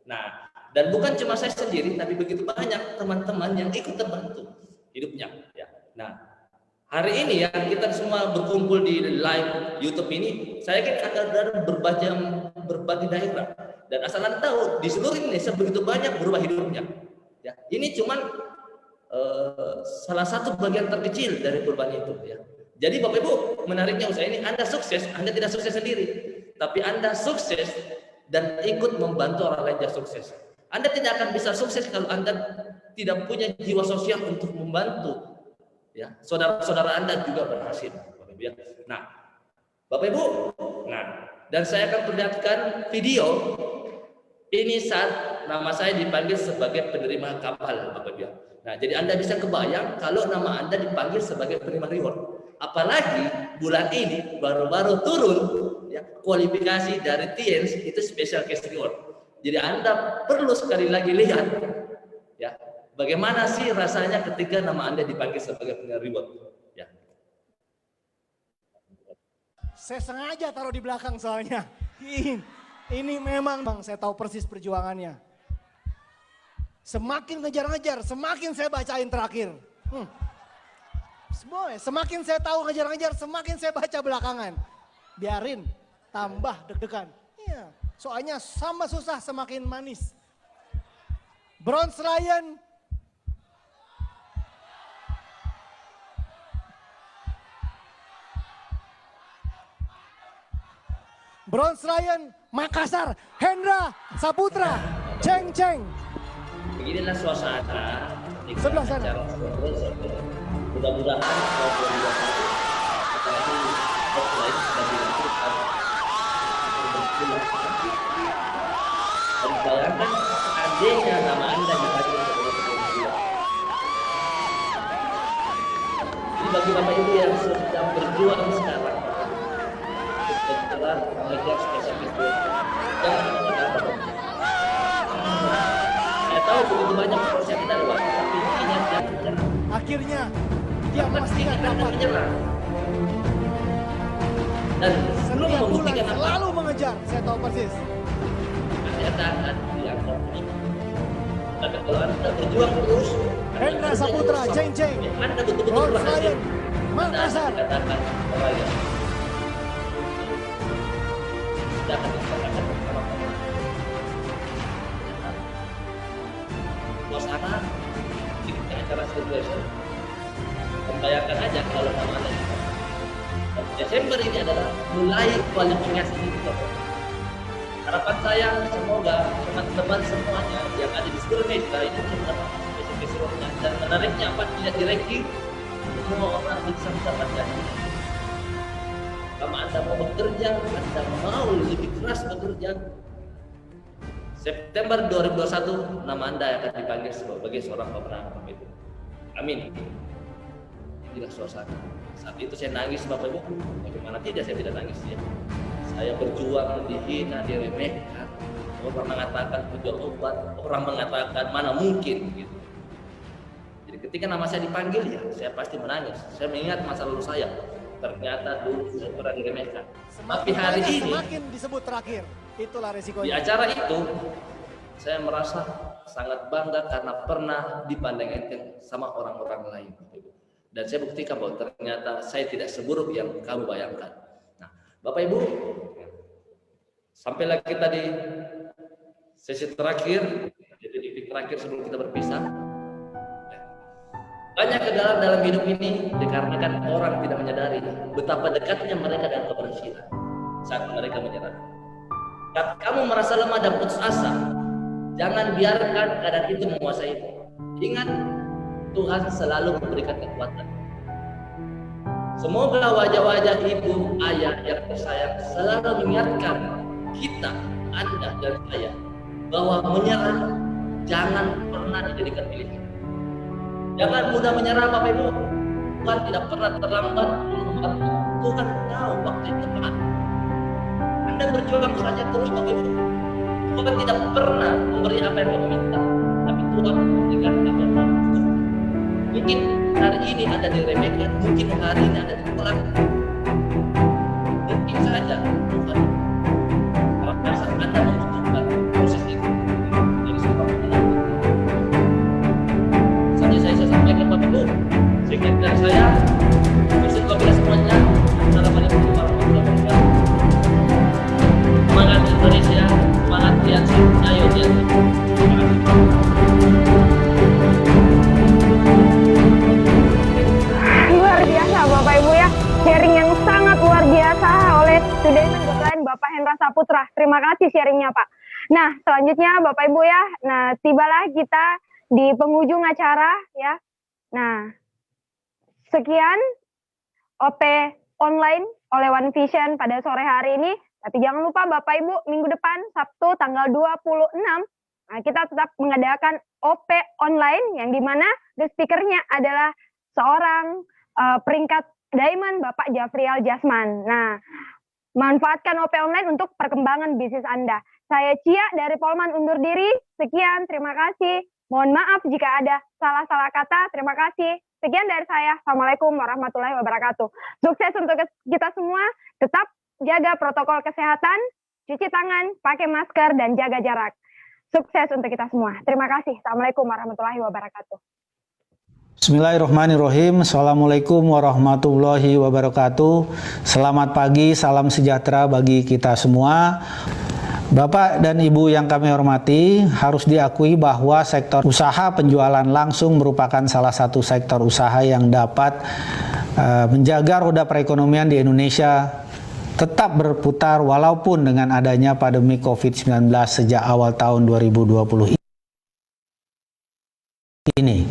Speaker 14: Nah, dan bukan cuma saya sendiri, tapi begitu banyak teman-teman yang ikut terbantu hidupnya. Ya. Nah, hari ini ya kita semua berkumpul di live YouTube ini, saya akan dari berbagai daerah. Dan asal Anda tahu di seluruh Indonesia begitu banyak berubah hidupnya. Ya, ini cuman salah satu bagian terkecil dari perubahan itu. Ya. Jadi Bapak Ibu, menariknya usaha ini Anda sukses, Anda tidak sukses sendiri, tapi Anda sukses dan ikut membantu orang lain yang sukses. Anda tidak akan bisa sukses kalau Anda tidak punya jiwa sosial untuk membantu. Ya, saudara-saudara Anda juga berhasil. Bapak Ibu. Nah, Bapak Ibu, dan saya akan perlihatkan video ini saat nama saya dipanggil sebagai penerima kapal, Bapak Ibu. Nah, jadi Anda bisa kebayang kalau nama Anda dipanggil sebagai penerima reward. Apalagi bulan ini baru-baru turun ya, kualifikasi dari Tianxi itu special cash reward. Jadi Anda perlu sekali lagi lihat ya, bagaimana sih rasanya ketika nama Anda dipanggil sebagai penerima reward. Ya.
Speaker 4: Saya sengaja taruh di belakang soalnya. Ini memang Bang, saya tahu persis perjuangannya. Semakin ngejar-ngejar, semakin saya bacain terakhir. Semakin saya tahu ngejar-ngejar, semakin saya baca belakangan. Biarin, tambah deg-degan. Iya. Soalnya sama susah semakin manis. Bronze Lion. Bronze Lion Makassar, Hendra Saputra, Ceng Ceng.
Speaker 14: Beginilah suasana di
Speaker 4: Sebelah sana.
Speaker 14: acara mudah-mudahan kalau 2021 kita lagi offline sudah dilakukan. Dan bayangkan seandainya nama Anda dipakai sebagai ketua. Jadi bagi Bapak Ibu yang sedang berjuang sekarang, setelah mengejar spesifik jangan mengatakan saya tahu begitu banyak proses kita lewat, tapi ingat jangan
Speaker 4: Akhirnya dia memastikan dapat
Speaker 14: menyerah. Dan sebelum
Speaker 4: setiap bulan
Speaker 14: membuktikan apa,
Speaker 4: selalu mengejar. Saya tahu persis.
Speaker 14: ternyata akan dianggap ini. Tapi kalau Anda berjuang terus,
Speaker 4: Hendra Saputra, Ceng Ceng,
Speaker 14: Anda betul-betul
Speaker 4: Bronze
Speaker 14: berhasil.
Speaker 4: Lion Makassar.
Speaker 14: Katakan orang yang tidak akan dikatakan bersama-sama. Suasana di acara celebration, membayangkan aja kalau nama Anda Desember ini adalah mulai kualifikasi kita. Harapan saya semoga teman-teman semuanya yang ada di seluruh Indonesia ini mendapatkan spesifikasinya, dan menariknya apabila di ranking semua orang bisa mendapatkan. Kalau Anda mau bekerja, Anda mau lebih keras bekerja, September 2021 nama Anda akan dipanggil sebagai seorang pemenang pemilu. Amin. Inilah suasana. Saat itu saya nangis, Bapak Ibu. Bagaimana tidak saya tidak nangis ya? Saya berjuang, dihina, diremehkan. Orang mengatakan penjual obat, orang mengatakan mana mungkin gitu. Jadi ketika nama saya dipanggil ya, saya pasti menangis. Saya mengingat masa lalu saya. Ternyata dulu saya pernah diremehkan. Tapi hari ini
Speaker 4: semakin disebut terakhir. Itulah resikonya.
Speaker 14: di acara itu saya merasa sangat bangga karena pernah dipandang enteng sama orang-orang lain. Dan saya buktikan bahwa ternyata saya tidak seburuk yang kamu bayangkan. Nah, Bapak Ibu, sampailah kita di sesi terakhir, jadi titik terakhir sebelum kita berpisah. Banyak kegagalan dalam hidup ini dikarenakan orang tidak menyadari betapa dekatnya mereka dengan keberhasilan saat mereka menyerah. Saat kamu merasa lemah dan putus asa, jangan biarkan keadaan itu menguasaimu. Ingat, Tuhan selalu memberikan kekuatan. Semoga wajah-wajah ibu, ayah yang tersayang selalu mengingatkan kita, Anda dan saya, bahwa menyerah jangan pernah dijadikan pilihan. Jangan mudah menyerah, Bapak Ibu. Tuhan tidak pernah terlambat membantu. Tuhan tahu waktu yang tepat. Anda berjuang saja terus, Bapak Ibu. Tuhan tidak pernah memberi apa yang kamu minta, tapi Tuhan memberikan apa yang kamu butuhkan. Mungkin hari ini Anda diremehkan, mungkin hari ini Anda ditolak. Mungkin saja Tuhan merasa Anda membutuhkan proses itu dari seorang pemenang. Saja saya sampaikan, Bapak Ibu, sedikit dari saya. Bersyukur bila semuanya. Assalamualaikum warahmatullahi wabarakatuh. Semangat Indonesia, semangat Tianjin, ayo Tianjin.
Speaker 15: Luar biasa Bapak Ibu ya, sharing yang sangat luar biasa oleh Sudirman Goklan Bapak Hendra Saputra. Terima kasih sharingnya Pak. Nah selanjutnya Bapak Ibu ya, nah tibalah kita di penghujung acara ya. Nah sekian OP online oleh One Vision pada sore hari ini. Tapi jangan lupa Bapak Ibu, minggu depan Sabtu tanggal 26, nah, kita tetap mengadakan OP online yang dimana the speaker-nya adalah seorang peringkat Diamond Bapak Jafrial Jasman. Nah, manfaatkan OP online untuk perkembangan bisnis Anda. Saya Cia dari Polman undur diri. Sekian, terima kasih. Mohon maaf jika ada salah-salah kata. Terima kasih. Sekian dari saya. Assalamualaikum warahmatullahi wabarakatuh. Sukses untuk kita semua. Tetap jaga protokol kesehatan, cuci tangan, pakai masker, dan jaga jarak. Sukses untuk kita semua. Terima kasih. Assalamualaikum warahmatullahi wabarakatuh.
Speaker 5: Bismillahirrahmanirrahim. Assalamualaikum warahmatullahi wabarakatuh. Selamat pagi, salam sejahtera bagi kita semua. Bapak dan Ibu yang kami hormati, harus diakui bahwa sektor usaha penjualan langsung merupakan salah satu sektor usaha yang dapat menjaga roda perekonomian di Indonesia tetap berputar walaupun dengan adanya pandemi COVID-19 sejak awal tahun 2020 ini.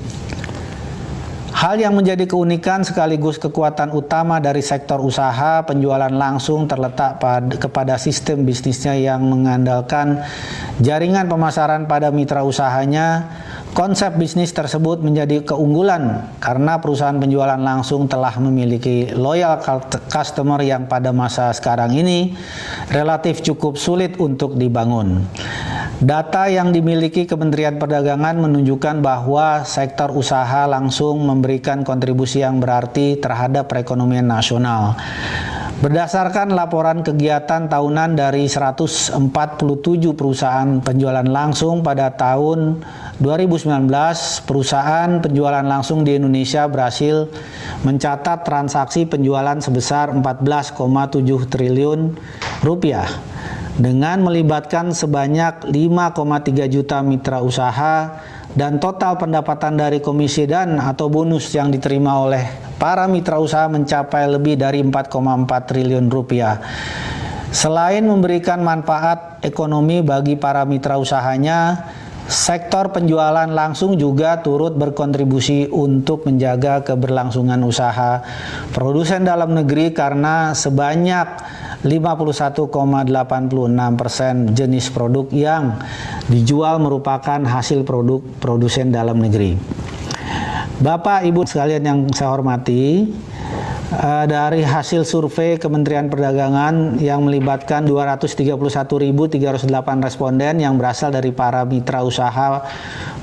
Speaker 5: Hal yang menjadi keunikan sekaligus kekuatan utama dari sektor usaha penjualan langsung terletak kepada sistem bisnisnya yang mengandalkan jaringan pemasaran pada mitra usahanya. Konsep bisnis tersebut menjadi keunggulan karena perusahaan penjualan langsung telah memiliki loyal customer yang pada masa sekarang ini relatif cukup sulit untuk dibangun. Data yang dimiliki Kementerian Perdagangan menunjukkan bahwa sektor usaha langsung memberikan kontribusi yang berarti terhadap perekonomian nasional. Berdasarkan laporan kegiatan tahunan dari 147 perusahaan penjualan langsung pada tahun 2019, perusahaan penjualan langsung di Indonesia berhasil mencatat transaksi penjualan sebesar 14,7 triliun rupiah dengan melibatkan sebanyak 5,3 juta mitra usaha dan total pendapatan dari komisi dan atau bonus yang diterima oleh para mitra usaha mencapai lebih dari 4,4 triliun rupiah. Selain memberikan manfaat ekonomi bagi para mitra usahanya, sektor penjualan langsung juga turut berkontribusi untuk menjaga keberlangsungan usaha produsen dalam negeri karena sebanyak 51,86% jenis produk yang dijual merupakan hasil produk produsen dalam negeri. Bapak Ibu sekalian yang saya hormati, dari hasil survei Kementerian Perdagangan yang melibatkan 231.308 responden yang berasal dari para mitra usaha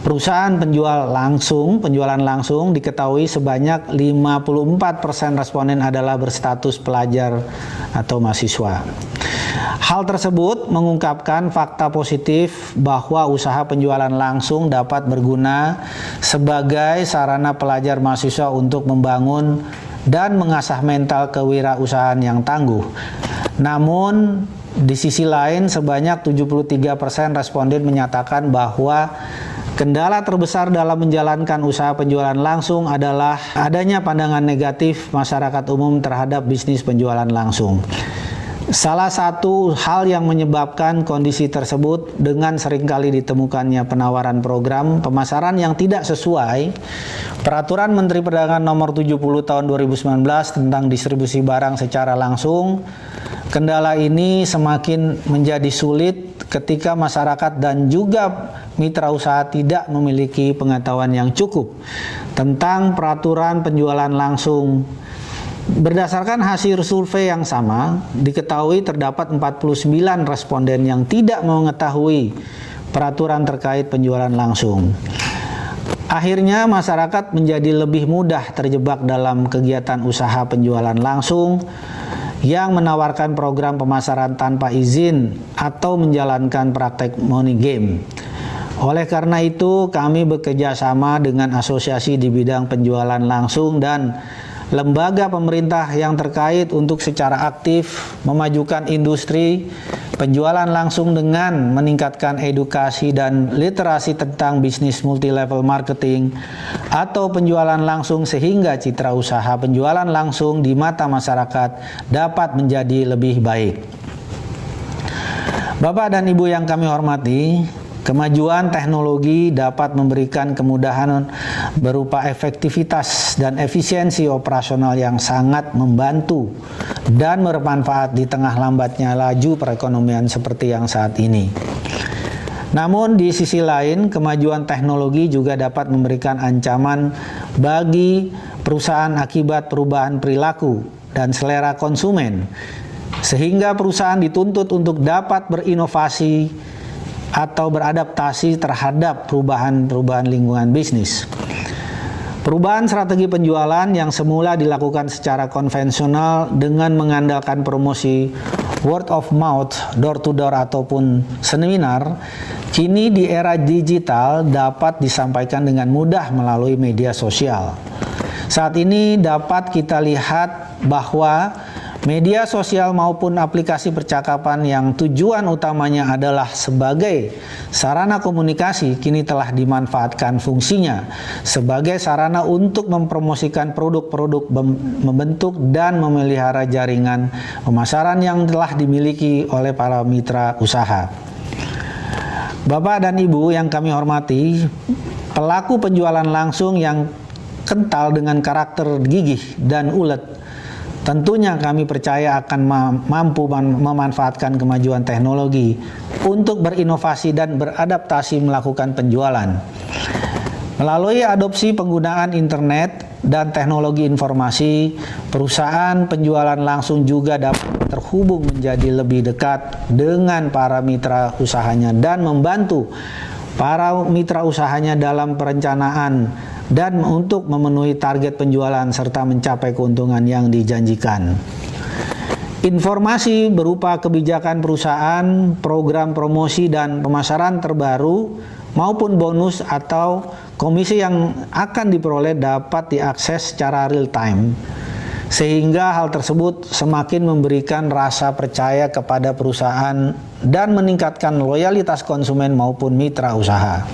Speaker 5: perusahaan penjualan langsung diketahui sebanyak 54% responden adalah berstatus pelajar atau mahasiswa. Hal tersebut mengungkapkan fakta positif bahwa usaha penjualan langsung dapat berguna sebagai sarana pelajar mahasiswa untuk membangun dan mengasah mental kewirausahaan yang tangguh. Namun, di sisi lain sebanyak 73% responden menyatakan bahwa kendala terbesar dalam menjalankan usaha penjualan langsung adalah adanya pandangan negatif masyarakat umum terhadap bisnis penjualan langsung. Salah satu hal yang menyebabkan kondisi tersebut dengan seringkali ditemukannya penawaran program pemasaran yang tidak sesuai Peraturan Menteri Perdagangan Nomor 70 Tahun 2019 tentang distribusi barang secara langsung. Kendala ini semakin menjadi sulit ketika masyarakat dan juga mitra usaha tidak memiliki pengetahuan yang cukup tentang peraturan penjualan langsung. Berdasarkan hasil survei yang sama, diketahui terdapat 49 responden yang tidak mengetahui peraturan terkait penjualan langsung. Akhirnya masyarakat menjadi lebih mudah terjebak dalam kegiatan usaha penjualan langsung yang menawarkan program pemasaran tanpa izin atau menjalankan praktek money game. Oleh karena itu, kami bekerja sama dengan asosiasi di bidang penjualan langsung dan lembaga pemerintah yang terkait untuk secara aktif memajukan industri penjualan langsung dengan meningkatkan edukasi dan literasi tentang bisnis multi-level marketing atau penjualan langsung sehingga citra usaha penjualan langsung di mata masyarakat dapat menjadi lebih baik. Bapak dan Ibu yang kami hormati, kemajuan teknologi dapat memberikan kemudahan berupa efektivitas dan efisiensi operasional yang sangat membantu dan bermanfaat di tengah lambatnya laju perekonomian seperti yang saat ini. Namun di sisi lain, kemajuan teknologi juga dapat memberikan ancaman bagi perusahaan akibat perubahan perilaku dan selera konsumen, sehingga perusahaan dituntut untuk dapat berinovasi atau beradaptasi terhadap perubahan lingkungan bisnis. Perubahan strategi penjualan yang semula dilakukan secara konvensional dengan mengandalkan promosi word of mouth, door to door ataupun seminar, kini di era digital dapat disampaikan dengan mudah melalui media sosial. Saat ini dapat kita lihat bahwa Media sosial maupun aplikasi percakapan yang tujuan utamanya adalah sebagai sarana komunikasi kini telah dimanfaatkan fungsinya sebagai sarana untuk mempromosikan produk-produk, membentuk dan memelihara jaringan pemasaran yang telah dimiliki oleh para mitra usaha. Bapak dan Ibu yang kami hormati, pelaku penjualan langsung yang kental dengan karakter gigih dan ulet, tentunya kami percaya akan mampu memanfaatkan kemajuan teknologi untuk berinovasi dan beradaptasi melakukan penjualan. Melalui adopsi penggunaan internet dan teknologi informasi, perusahaan penjualan langsung juga dapat terhubung menjadi lebih dekat dengan para mitra usahanya dan membantu para mitra usahanya dalam perencanaan dan untuk memenuhi target penjualan serta mencapai keuntungan yang dijanjikan. Informasi berupa kebijakan perusahaan, program promosi dan pemasaran terbaru maupun bonus atau komisi yang akan diperoleh dapat diakses secara real time, sehingga hal tersebut semakin memberikan rasa percaya kepada perusahaan dan meningkatkan loyalitas konsumen maupun mitra usaha.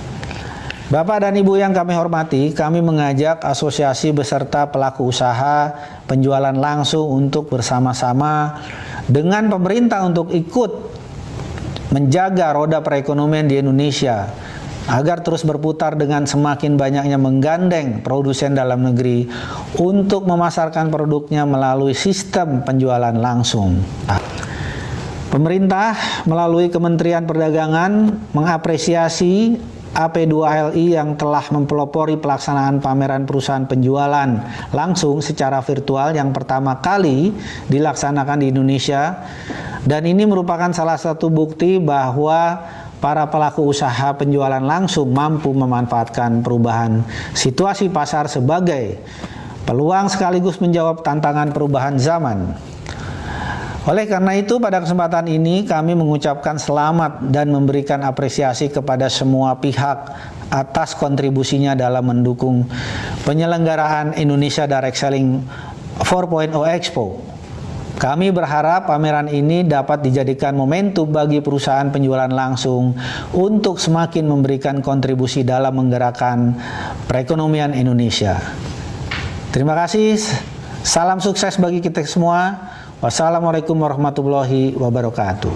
Speaker 5: Bapak dan Ibu yang kami hormati, kami mengajak asosiasi beserta pelaku usaha penjualan langsung untuk bersama-sama dengan pemerintah untuk ikut menjaga roda perekonomian di Indonesia agar terus berputar dengan semakin banyaknya menggandeng produsen dalam negeri untuk memasarkan produknya melalui sistem penjualan langsung. Pemerintah melalui Kementerian Perdagangan mengapresiasi AP2LI yang telah mempelopori pelaksanaan pameran perusahaan penjualan langsung secara virtual yang pertama kali dilaksanakan di Indonesia, dan ini merupakan salah satu bukti bahwa para pelaku usaha penjualan langsung mampu memanfaatkan perubahan situasi pasar sebagai peluang sekaligus menjawab tantangan perubahan zaman. Oleh karena itu, pada kesempatan ini kami mengucapkan selamat dan memberikan apresiasi kepada semua pihak atas kontribusinya dalam mendukung penyelenggaraan Indonesia Direct Selling 4.0 Expo. Kami berharap pameran ini dapat dijadikan momentum bagi perusahaan penjualan langsung untuk semakin memberikan kontribusi dalam menggerakkan perekonomian Indonesia. Terima kasih, salam sukses bagi kita semua. Wassalamualaikum warahmatullahi wabarakatuh.